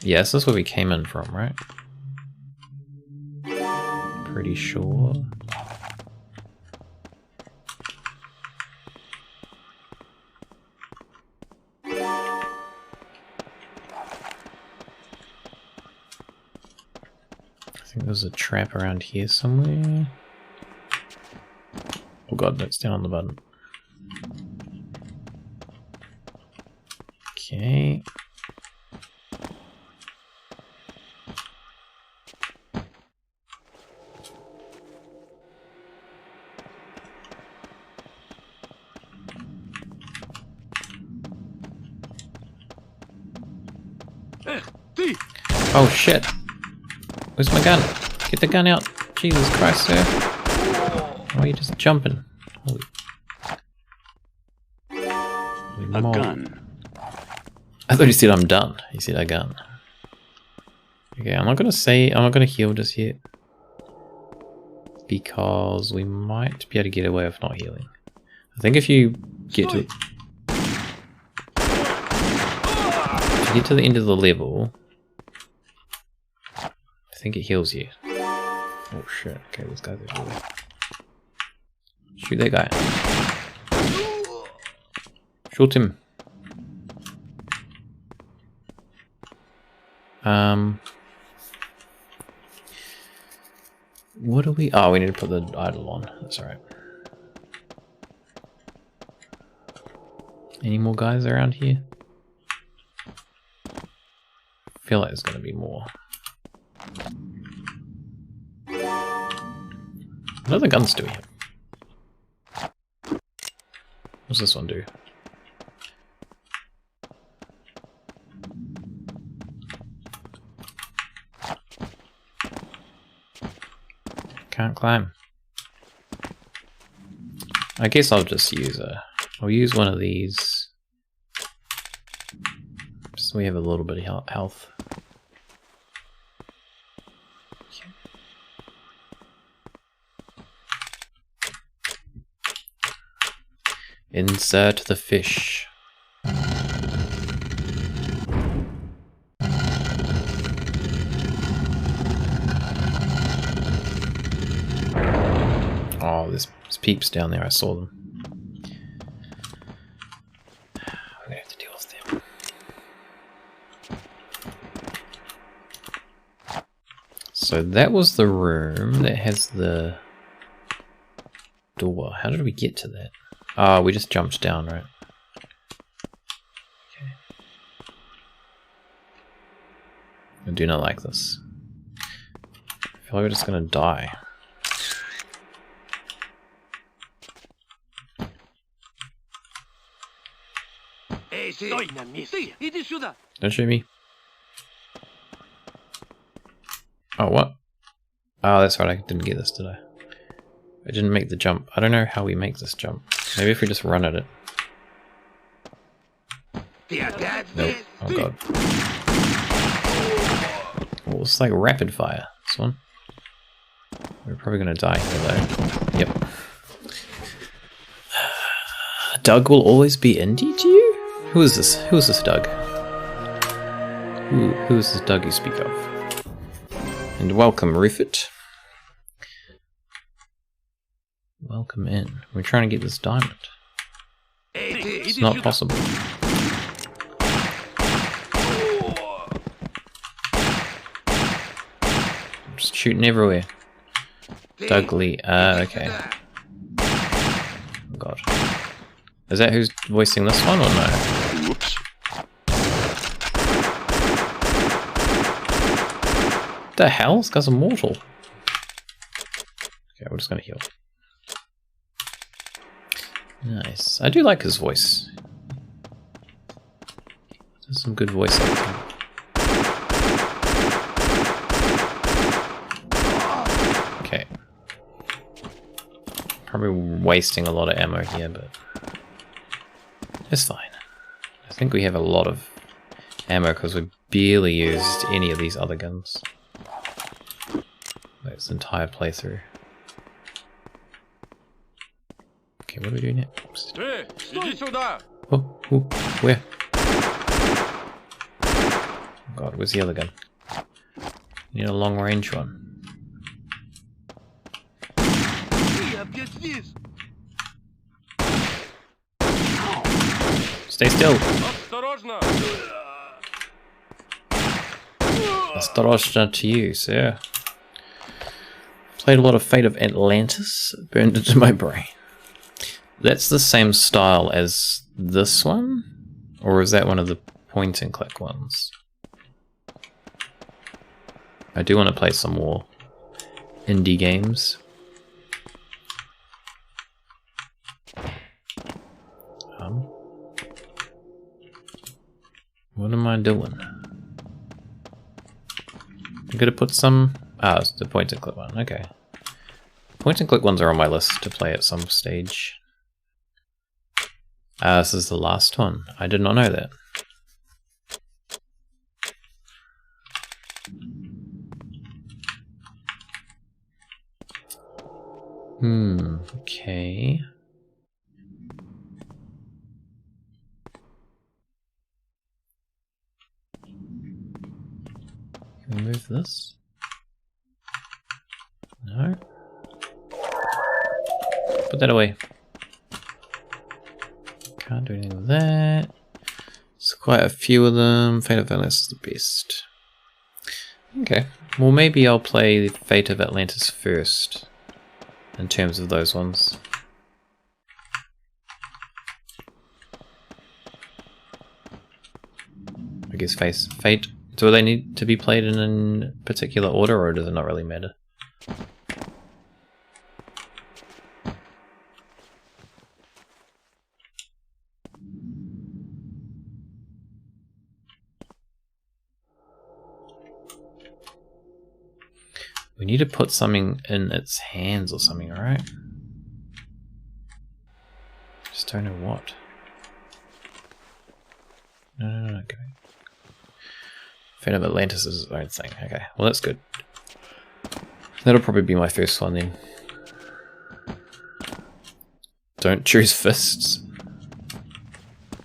Yes, this is where we came in from, right? Pretty sure. I think there's a trap around here somewhere. Oh god, that's down on the button. Okay. Oh shit! Where's my gun? Get the gun out! Jesus Christ, sir! Why are you just jumping? Holy... A gun. I thought you said I'm done. You said a gun. Okay, I'm not gonna heal just yet. Because we might be able to get away with not healing. I think if you get to the end of the level, I think it heals you. Oh shit, okay, this guy's everywhere. Shoot that guy. Shoot him. What do we... Oh, we need to put the idol on. That's alright. Any more guys around here? I feel like there's going to be more. What other guns do we have? What's this one do? Can't climb. I guess I'll just use I'll use one of these. Just so we have a little bit of health. Insert the fish. Oh, there's peeps down there, I saw them. We're gonna have to deal with them. So that was the room that has the door. How did we get to that? Oh, we just jumped down, right? Okay. I do not like this. I feel like we're just gonna die. Don't shoot me. Oh, what? Oh, that's right, I didn't get this, did I? I didn't make the jump. I don't know how we make this jump. Maybe if we just run at it. Nope. Oh god. Oh, it's like rapid fire, this one. We're probably gonna die here though. Yep. Doug will always be indie to you? Who is this? Who is this Doug? Who is this Doug you speak of? And welcome, Rufus. Welcome in. We're trying to get this diamond. It's not possible. I'm just shooting everywhere. Doug Lee. Okay. Oh god. Is that who's voicing this one or no? Whoops. What the hell? This guy's immortal. Okay, we're just gonna heal. Nice. I do like his voice. There's some good voice acting. Okay. Probably wasting a lot of ammo here, but it's fine. I think we have a lot of ammo because we barely used any of these other guns. This entire playthrough. Okay, what do we do next? Oh, oh, where? Oh god, where's the other gun? Need a long range one. Stay still. Ostorojna to you, sir. Played a lot of Fate of Atlantis, burned into my brain. That's the same style as this one? Or is that one of the point and click ones? I do want to play some more indie games. What am I doing? I'm gonna put some... Ah, it's the point and click one, okay. Point and click ones are on my list to play at some stage. Ah, this is the last one. I did not know that. Okay. Can we move this? No. Put that away. Can't do anything with that. There's quite a few of them. Fate of Atlantis is the best. Okay. Well, maybe I'll play Fate of Atlantis first. In terms of those ones. I guess Fate. Do they need to be played in a particular order, or does it not really matter? We need to put something in its hands or something, right? Just don't know what. No, okay. Fate of Atlantis is its own thing. Okay, well that's good. That'll probably be my first one then. Don't choose fists.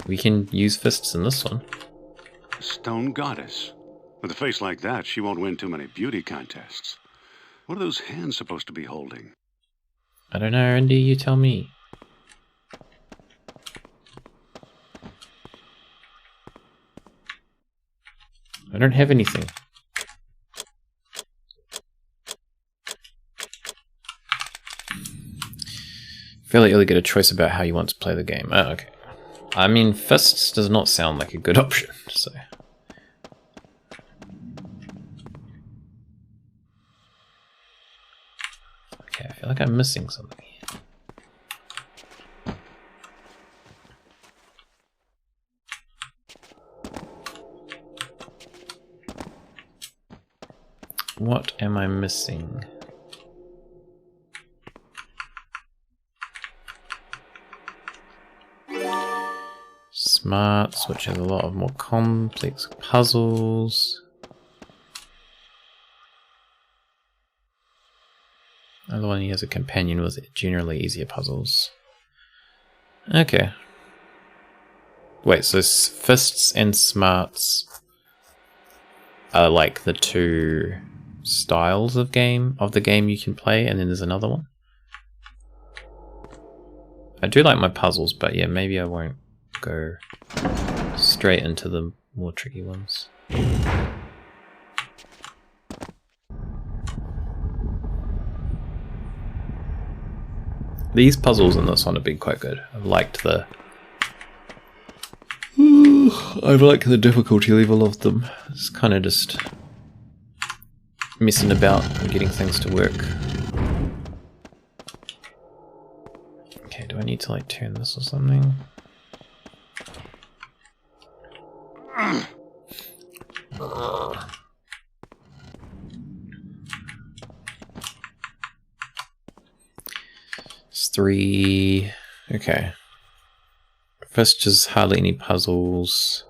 We can use fists in this one. Stone goddess. With a face like that, she won't win too many beauty contests. What are those hands supposed to be holding? I don't know, Andy, you tell me. I don't have anything. I feel like you'll get a choice about how you want to play the game. Oh, okay. I mean, fists does not sound like a good option, so... Okay, I feel like I'm missing something here. What am I missing? Smarts, which has a lot of more complex puzzles. Another one he has a companion with generally easier puzzles. Okay. Wait, so fists and smarts are like the two styles of the game you can play, and then there's another one. I do like my puzzles, but yeah, maybe I won't go straight into the more tricky ones. These puzzles in this one have been quite good. I've liked the difficulty level of them. It's kind of just messing about and getting things to work. Okay, do I need to like turn this or something? It's 3. Okay. First, just hardly any puzzles.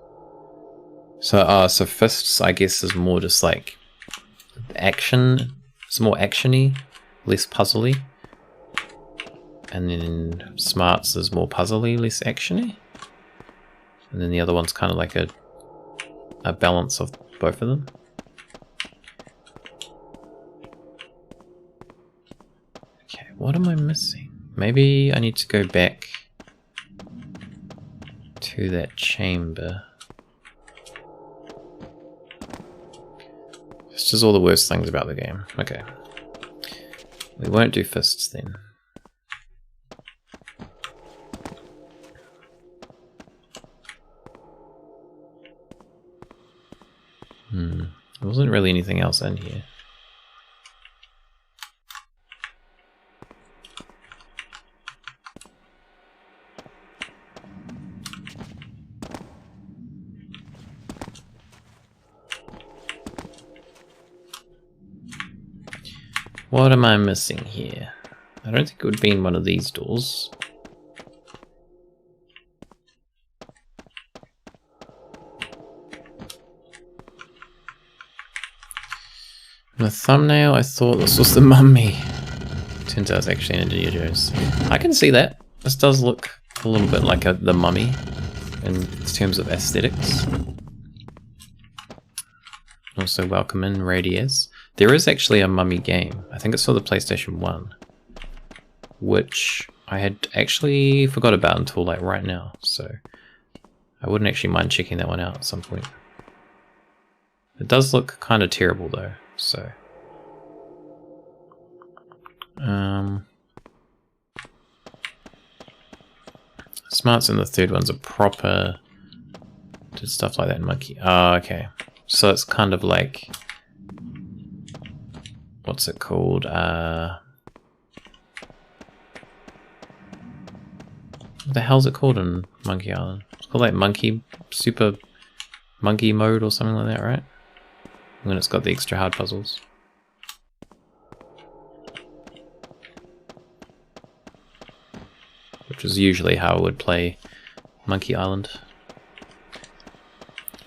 So, so fists, I guess, is more just like action. It's more actiony, less puzzly. And then smarts is more puzzly, less actiony. And then the other one's kind of like a balance of both of them. Okay, what am I missing? Maybe I need to go back to that chamber. It's just all the worst things about the game. Okay. We won't do fists then. There wasn't really anything else in here. What am I missing here? I don't think it would be in one of these doors. In the thumbnail, I thought this was the mummy. Turns out it's actually an Indiana Jones. I can see that. This does look a little bit like the mummy in terms of aesthetics. Also, welcome in, Radius. There is actually a mummy game. I think it's for the PlayStation 1. Which I had actually forgot about until like right now. So I wouldn't actually mind checking that one out at some point. It does look kind of terrible though. So, smarts in the third one's a proper, did stuff like that in Monkey. Oh, okay. So it's kind of like, what's it called? What the hell's it called in Monkey Island? It's called like Super Monkey Mode or something like that, right? When it's got the extra hard puzzles. Which is usually how I would play Monkey Island.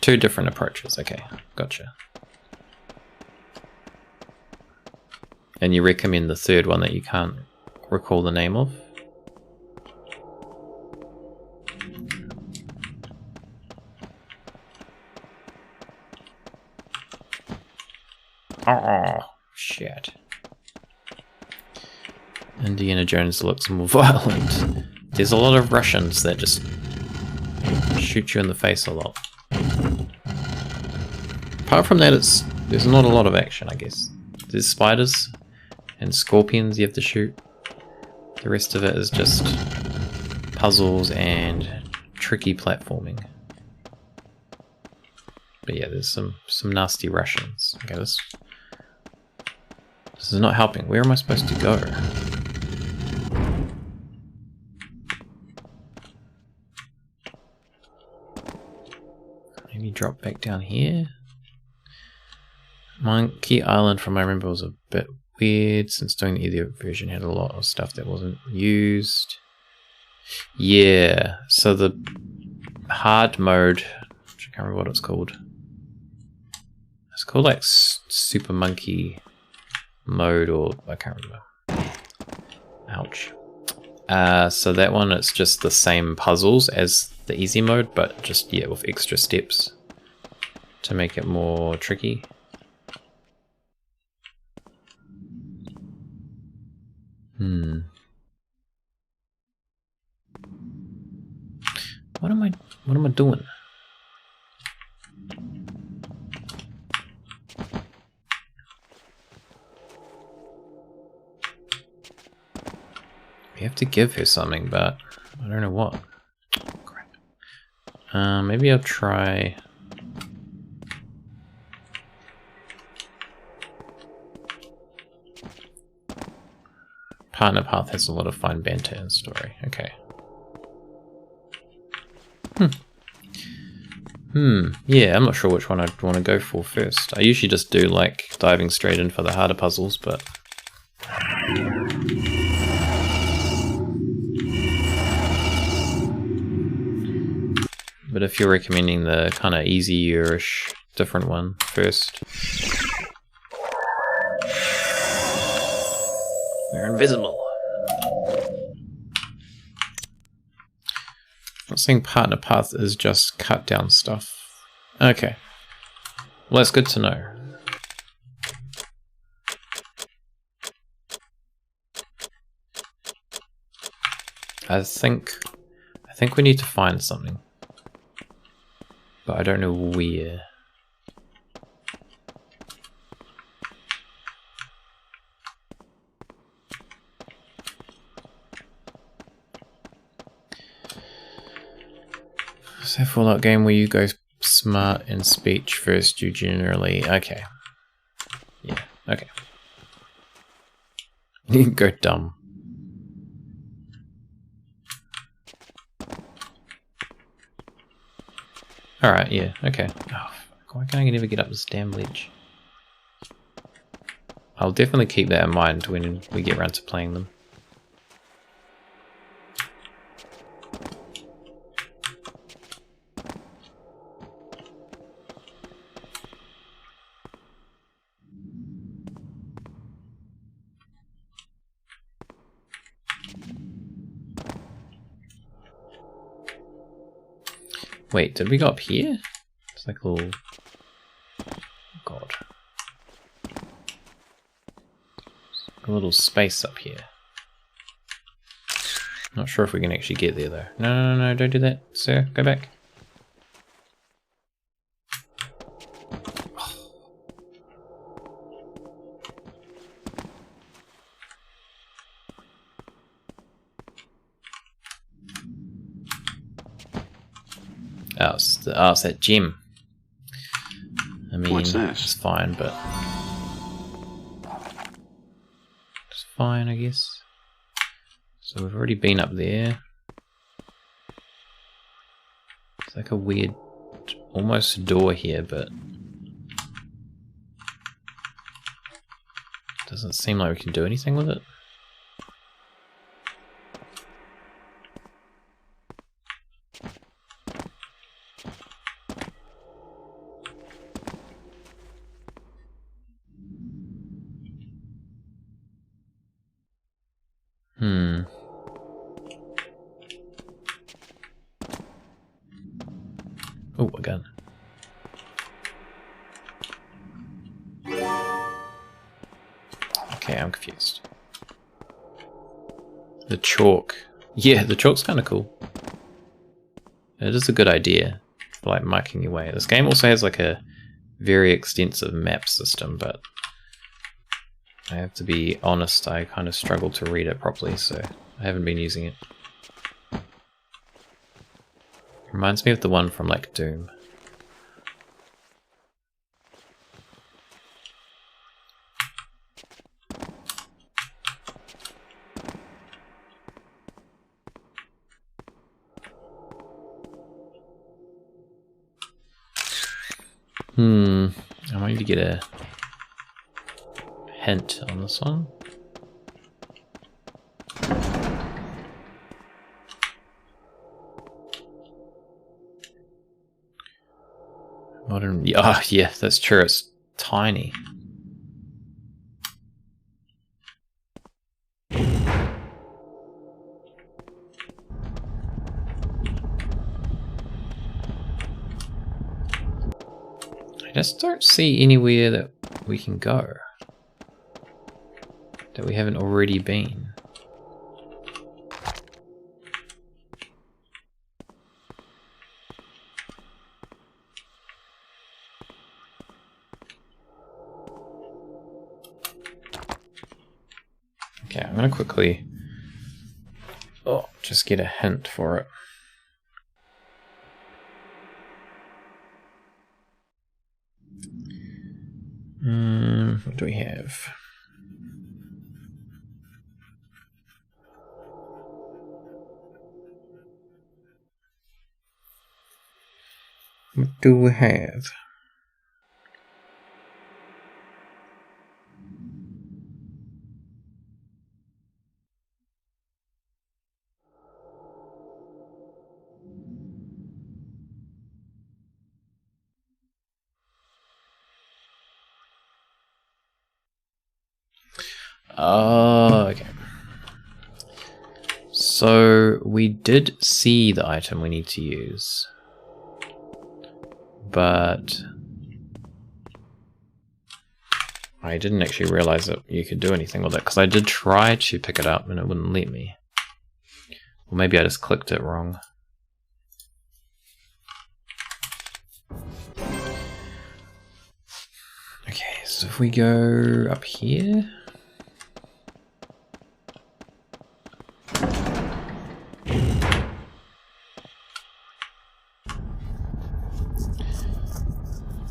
2 different approaches, okay, gotcha. And you recommend the third one that you can't recall the name of? Oh, shit. Indiana Jones looks more violent. There's a lot of Russians that just shoot you in the face a lot. Apart from that, there's not a lot of action, I guess. There's spiders and scorpions you have to shoot. The rest of it is just puzzles and tricky platforming. But yeah, there's some nasty Russians. Okay, this is not helping. Where am I supposed to go? Maybe drop back down here. Monkey Island, from what I remember, was a bit weird since doing the idiot version had a lot of stuff that wasn't used. Yeah, so the hard mode, which I can't remember what it's called. It's called like Super Monkey Mode, or I can't remember. Ouch. So that one, it's just the same puzzles as the easy mode, but just, yeah, with extra steps to make it more tricky. What am I doing? We have to give her something, but I don't know what. Crap. Maybe I'll try. Partner path has a lot of fun banter and story. Okay. Yeah, I'm not sure which one I'd want to go for first. I usually just do like diving straight in for the harder puzzles, but... But if you're recommending the kind of easier-ish different one first... We're invisible. I'm not saying partner path is just cut down stuff. Okay. Well, that's good to know. I think we need to find something. But I don't know where. So Fallout game where you go smart in speech first, you generally... Okay. Yeah, okay. You can go dumb. Alright, yeah, okay. Oh, fuck, why can't I never get up this damn ledge? I'll definitely keep that in mind when we get around to playing them. Wait, did we go up here? It's like a little... God. A little space up here. Not sure if we can actually get there though. No, don't do that, sir. Go back. Oh, it's that gem. I mean, What's this? it's fine, but... It's fine, I guess. So we've already been up there. It's like a weird, almost door here, but... Doesn't seem like we can do anything with it. Oh, a gun. Okay, I'm confused. The chalk. Yeah, the chalk's kind of cool. It is a good idea for like marking your way. This game also has like a very extensive map system, but I have to be honest, I kind of struggle to read it properly, so I haven't been using it. Reminds me of the one from like Doom. I might need to get a hint on this one. Modern, yeah, yeah, that's true. It's tiny. I just don't see anywhere that we can go that we haven't already been. Okay, I'm gonna quickly just get a hint for it. What do we have? do we have? Oh, okay. So we did see the item we need to use, but I didn't actually realize that you could do anything with it, because I did try to pick it up and it wouldn't let me. Or maybe I just clicked it wrong. Okay, so if we go up here...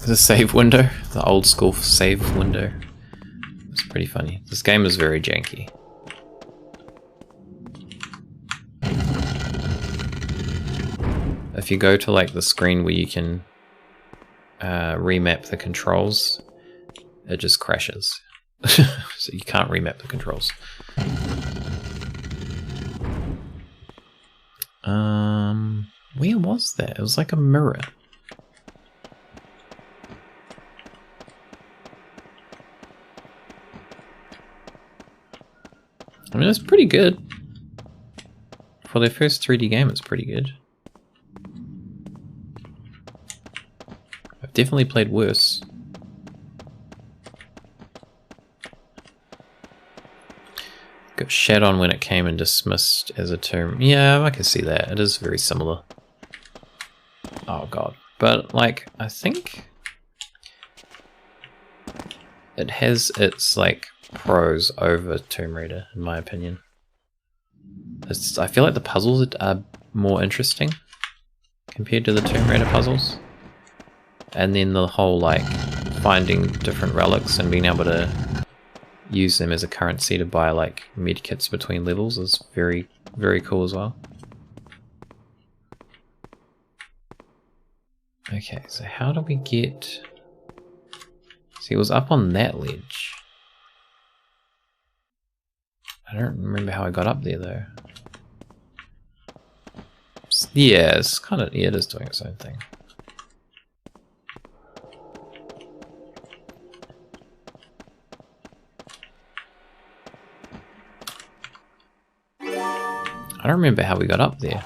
The save window, the old school save window. It's pretty funny. This game is very janky. If you go to like the screen where you can remap the controls, it just crashes. So you can't remap the controls. Where was that? It was like a mirror. I mean, it's pretty good. For their first 3D game, it's pretty good. I've definitely played worse. Got shat on when it came and dismissed as a term. Yeah, I can see that. It is very similar. Oh god. But, like, I think it has its, like, pros over Tomb Raider, in my opinion. I feel like the puzzles are more interesting compared to the Tomb Raider puzzles. And then the whole, like, finding different relics and being able to use them as a currency to buy, like, medkits between levels is very, very cool as well. Okay, so how do we get... See, it was up on that ledge. I don't remember how I got up there, though. Yeah, it's kind of... Yeah, it is doing its own thing. I don't remember how we got up there.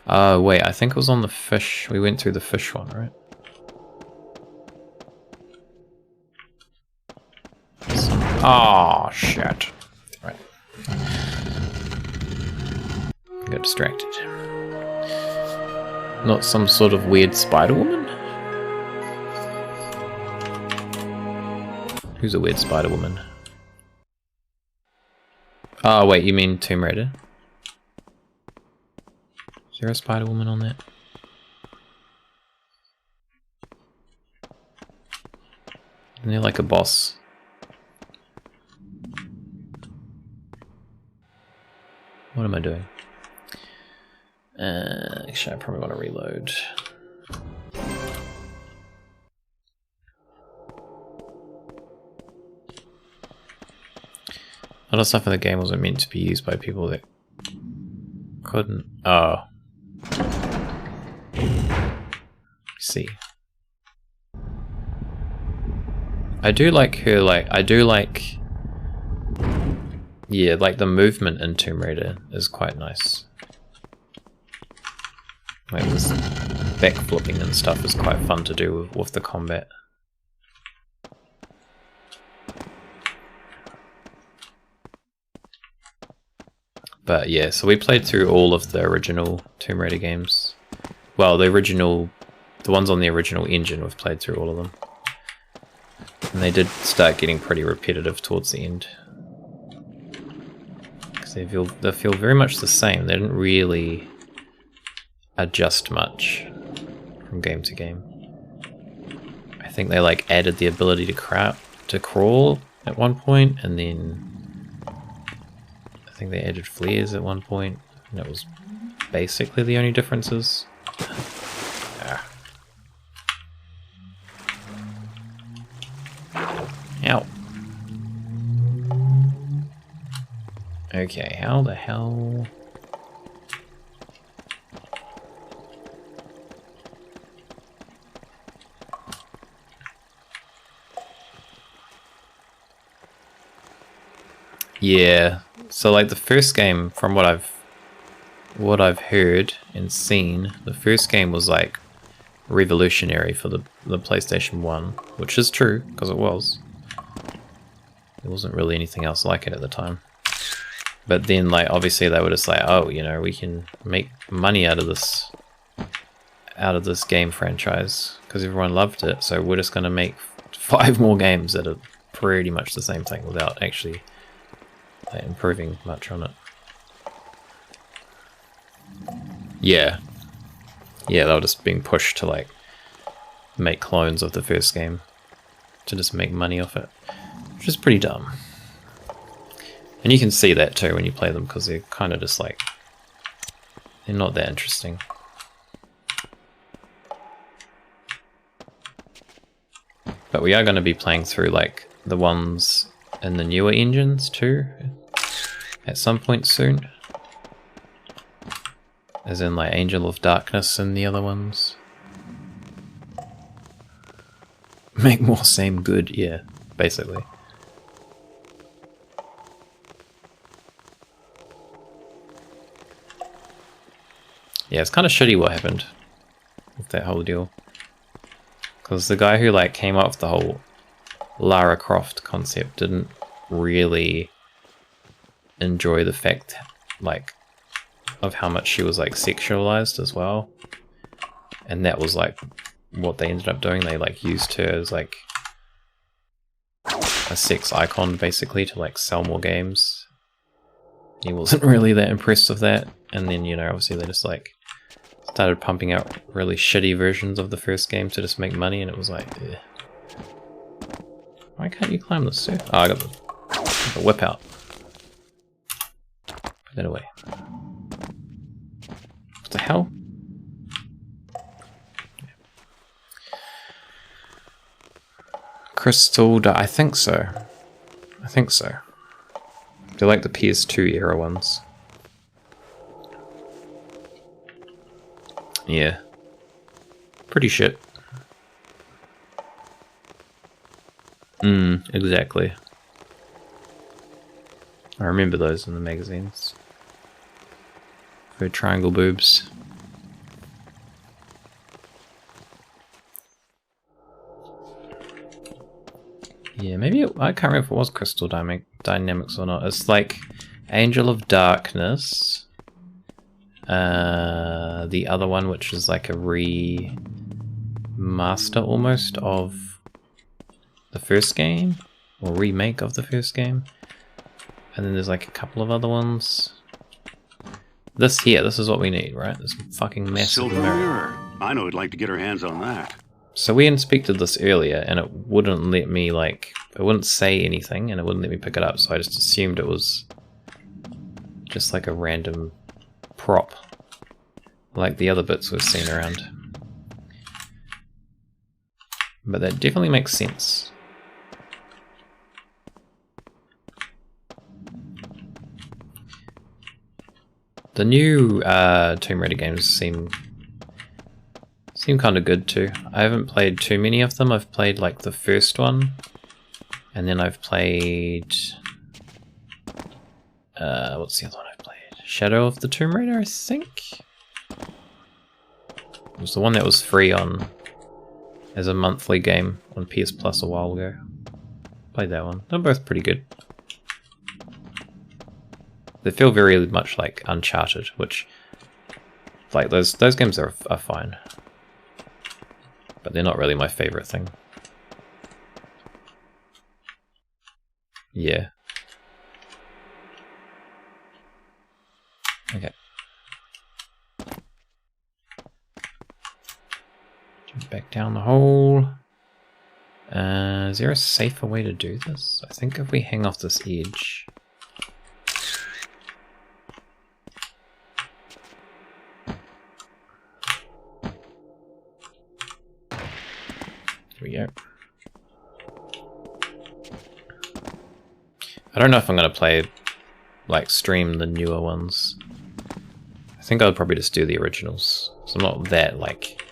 Oh, wait, I think it was on the fish. We went through the fish one, right? Oh, shit. Right. Got distracted. Not some sort of weird spider woman? Who's a weird spider woman? Oh, wait, you mean Tomb Raider? Is there a spider woman on that? Isn't there like a boss? What am I doing? Actually, I probably want to reload. A lot of stuff in the game wasn't meant to be used by people that couldn't. Oh. See. I do like her, like, I do like... Yeah, like the movement in Tomb Raider is quite nice. Like this backflipping and stuff is quite fun to do with the combat. But yeah, so we played through all of the original Tomb Raider games. Well, the ones on the original engine, we've played through all of them. And they did start getting pretty repetitive towards the end. Because they feel very much the same. They didn't really adjust much from game to game. I think they like added the ability to crawl at one point, and then I I think they added flares at one point, and it was basically the only differences. Ah. Ow. Okay, how the hell... Yeah, so like the first game, from what I've heard and seen, the first game was like revolutionary for the PlayStation 1, which is true, because it was. There wasn't really anything else like it at the time. But then, like, obviously they were just like, oh, you know, we can make money out of this game franchise, because everyone loved it, so we're just going to make 5 more games that are pretty much the same thing without actually improving much on it. Yeah, they were just being pushed to like make clones of the first game to just make money off it, which is pretty dumb. And you can see that too when you play them, because they're kind of just like, they're not that interesting. But we are going to be playing through like the ones in the newer engines too at some point soon, as in like Angel of Darkness and the other ones. Make more same good, yeah, basically. Yeah, it's kind of shitty what happened with that whole deal, because the guy who like came up with the whole Lara Croft concept didn't really enjoy the fact like of how much she was like sexualized as well, and that was like what they ended up doing. They like used her as like a sex icon basically to like sell more games. He wasn't really that impressed with that, and then, you know, obviously they just like started pumping out really shitty versions of the first game to just make money, and it was like, eh. Why can't you climb this surf? Oh, I got the whip out. Put that away. What the hell? Crystal, I think so. I think so. They're like the PS2 era ones. Yeah. Pretty shit. Exactly. I remember those in the magazines. For triangle boobs. Yeah, maybe I can't remember if it was Crystal Dynamics or not. It's like Angel of Darkness. The other one, which is like a remaster almost of the first game, or remake of the first game. And then there's like a couple of other ones. This here, this is what we need, right? This fucking massive Silver mirror. mirror. I know I'd like to get her hands on that. So we inspected this earlier, and it wouldn't let me, like, it wouldn't say anything, and it wouldn't let me pick it up, so I just assumed it was just like a random prop, like the other bits we've seen around. But that definitely makes sense. The new Tomb Raider games seem kind of good too. I haven't played too many of them. I've played like the first one, and then I've played what's the other one I've played? Shadow of the Tomb Raider, I think. It was the one that was free on as a monthly game on PS Plus a while ago. Played that one. They're both pretty good. They feel very much like Uncharted, which, like, those games are fine, but they're not really my favorite thing. Yeah. Okay. Jump back down the hole. Is there a safer way to do this? I think if we hang off this edge. we go. I don't know if I'm gonna play, like, stream the newer ones. I think I would probably just do the originals. So I'm not that, like,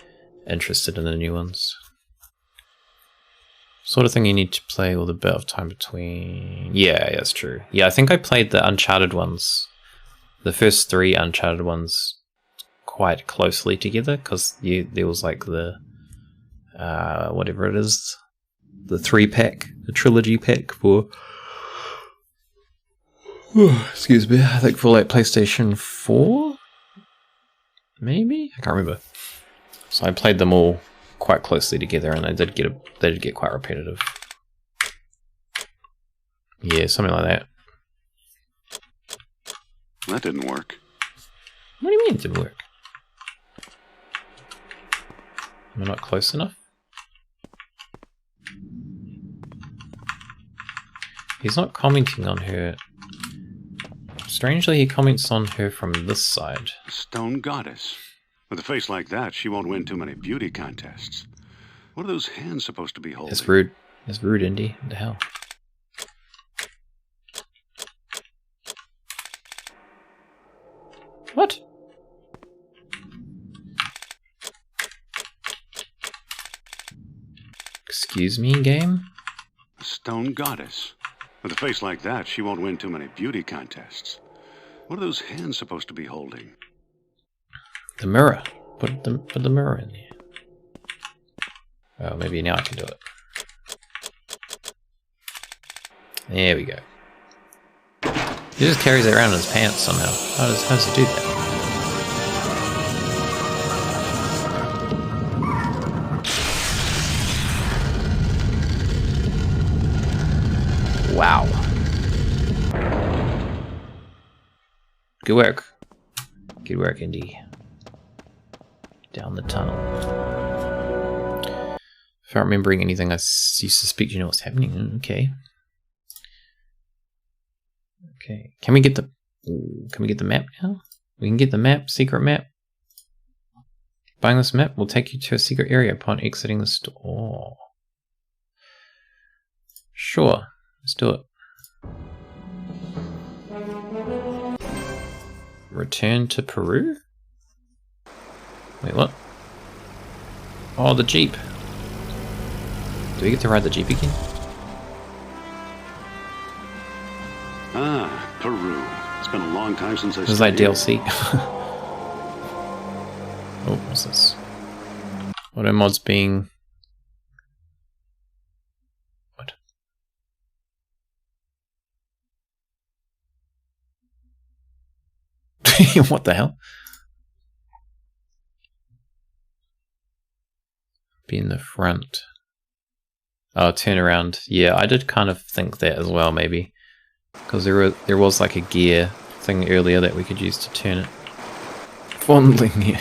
interested in the new ones. Sort of thing you need to play with a bit of time between. Yeah, that's true. Yeah, I think I played the Uncharted ones, the first 3 Uncharted ones, quite closely together, because there was like the whatever it is, the 3-pack, the trilogy pack for. Excuse me. I think for like PlayStation 4, maybe, I can't remember. So I played them all quite closely together, and they did get quite repetitive. Yeah, something like that. That didn't work. What do you mean it didn't work? Am I not close enough? He's not commenting on her. Strangely, he comments on her from this side. A stone goddess. With a face like that, she won't win too many beauty contests. What are those hands supposed to be holding? It's rude. It's rude, Indy. What the hell? What? Excuse me, game? A stone goddess. With a face like that, she won't win too many beauty contests. What are those hands supposed to be holding? The mirror. Put the mirror in there. Oh, maybe now I can do it. There we go. He just carries it around in his pants somehow. How does he do that? Wow. Good work. Good work, Indy. Down the tunnel. If I'm remembering anything, I suspect you know what's happening. Okay. Okay. Can we get the map now? We can get the map, secret map. Buying this map will take you to a secret area upon exiting the store. Sure. Let's do it. Return to Peru? Wait, what? Oh, the Jeep. Do we get to ride the Jeep again? Ah, Peru. It's been a long time since This is like DLC. Oh, what's this? What are mods being... What? What the hell? Be in the front. Oh, turn around. Yeah, I did kind of think that as well, maybe. Because there was like a gear thing earlier that we could use to turn it. Fondling, yeah.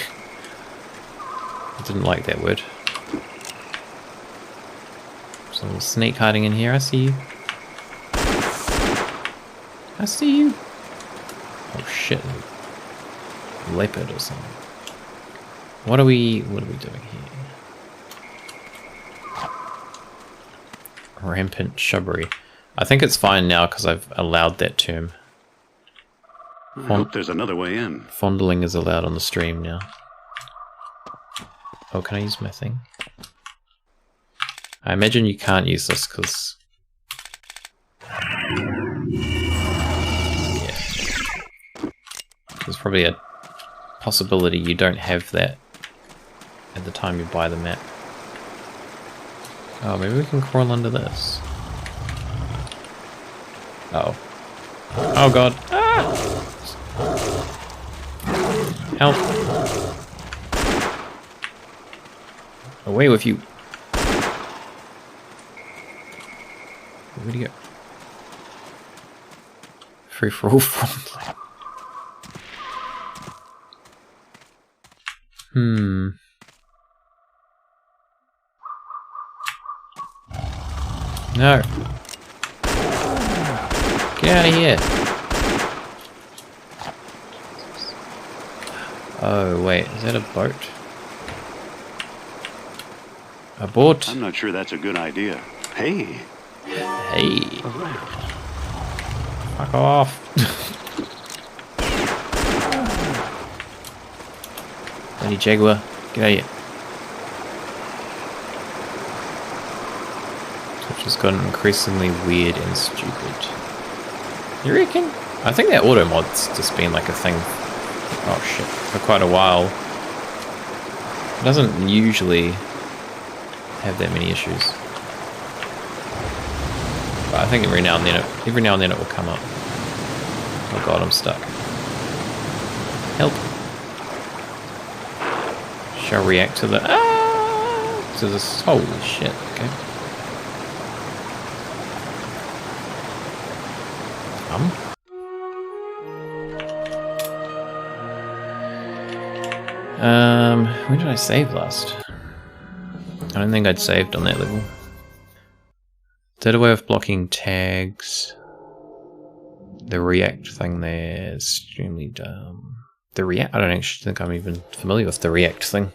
I didn't like that word. Some snake hiding in here, I see you. I see you. Oh shit. Leopard or something. What are we doing here? Rampant shrubbery. I think it's fine now because I've allowed that term. I hope there's another way in. Fondling is allowed on the stream now. Oh, can I use my thing? I imagine you can't use this because... Yeah. There's probably a possibility you don't have that at the time you buy the map. Oh, maybe we can crawl under this. Uh oh. Oh god. Ah! Help. Away with you. Where'd he go? Free for all frontline. No. Get out of here. Oh, wait. Is that a boat? Abort. I'm not sure that's a good idea. Hey. Hey. Fuck off. Bloody Jaguar. Get out of here. Which has gotten increasingly weird and stupid. You reckon? I think that auto mod's just been like a thing, oh shit, for quite a while. It doesn't usually have that many issues. But I think every now and then it will come up. Oh god, I'm stuck. Help. Shall react to the to this. Holy shit, okay. When did I save last? I don't think I'd saved on that level. Is that a way of blocking tags? The react thing there is extremely dumb. The react, I don't actually think I'm even familiar with the react thing.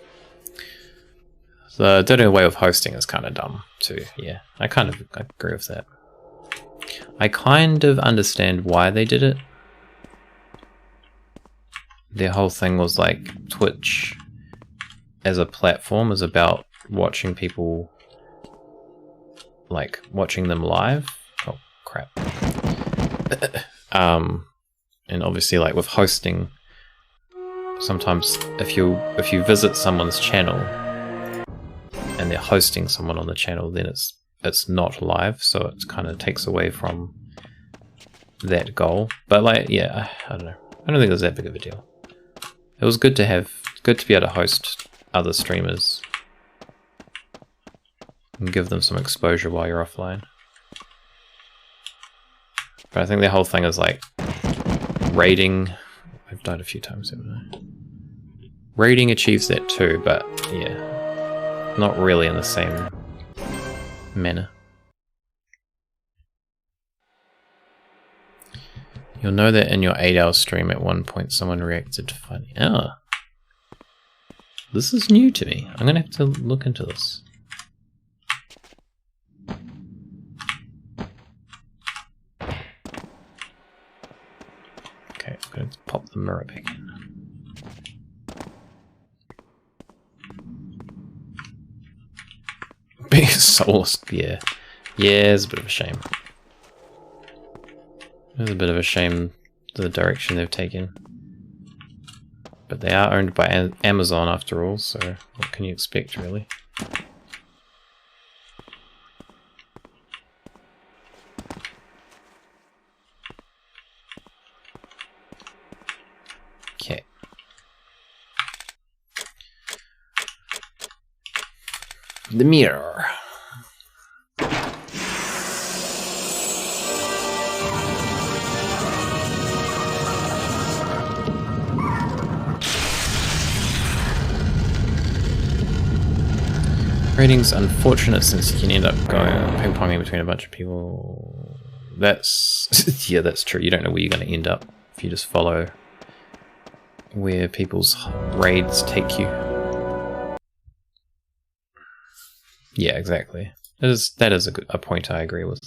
The doing away with hosting is kind of dumb too. Yeah, I agree with that. I kind of understand why they did it. Their whole thing was like Twitch as a platform is about watching people, like watching them live. Oh crap. And obviously like with hosting, sometimes if you visit someone's channel and they're hosting someone on the channel, then it's not live, so it kind of takes away from that goal. But like, yeah, I don't know. I don't think it was that big of a deal. It was good to be able to host other streamers and give them some exposure while you're offline. But I think the whole thing is like raiding. I've died a few times, haven't I? Raiding achieves that too, but yeah, not really in the same manner. You'll know that in your 8-hour stream at one point someone reacted funny. Oh. This is new to me. I'm gonna have to look into this. Okay, I'm going to pop the mirror back in. Being soulless, yeah. Yeah, it's a bit of a shame. It's a bit of a shame the direction they've taken. But they are owned by Amazon after all, so what can you expect really? Okay. The mirror. Rating's unfortunate since you can end up going ping-ponging between a bunch of people. That's yeah, that's true. You don't know where you're going to end up if you just follow where people's raids take you. Yeah, exactly. That is a point I agree with.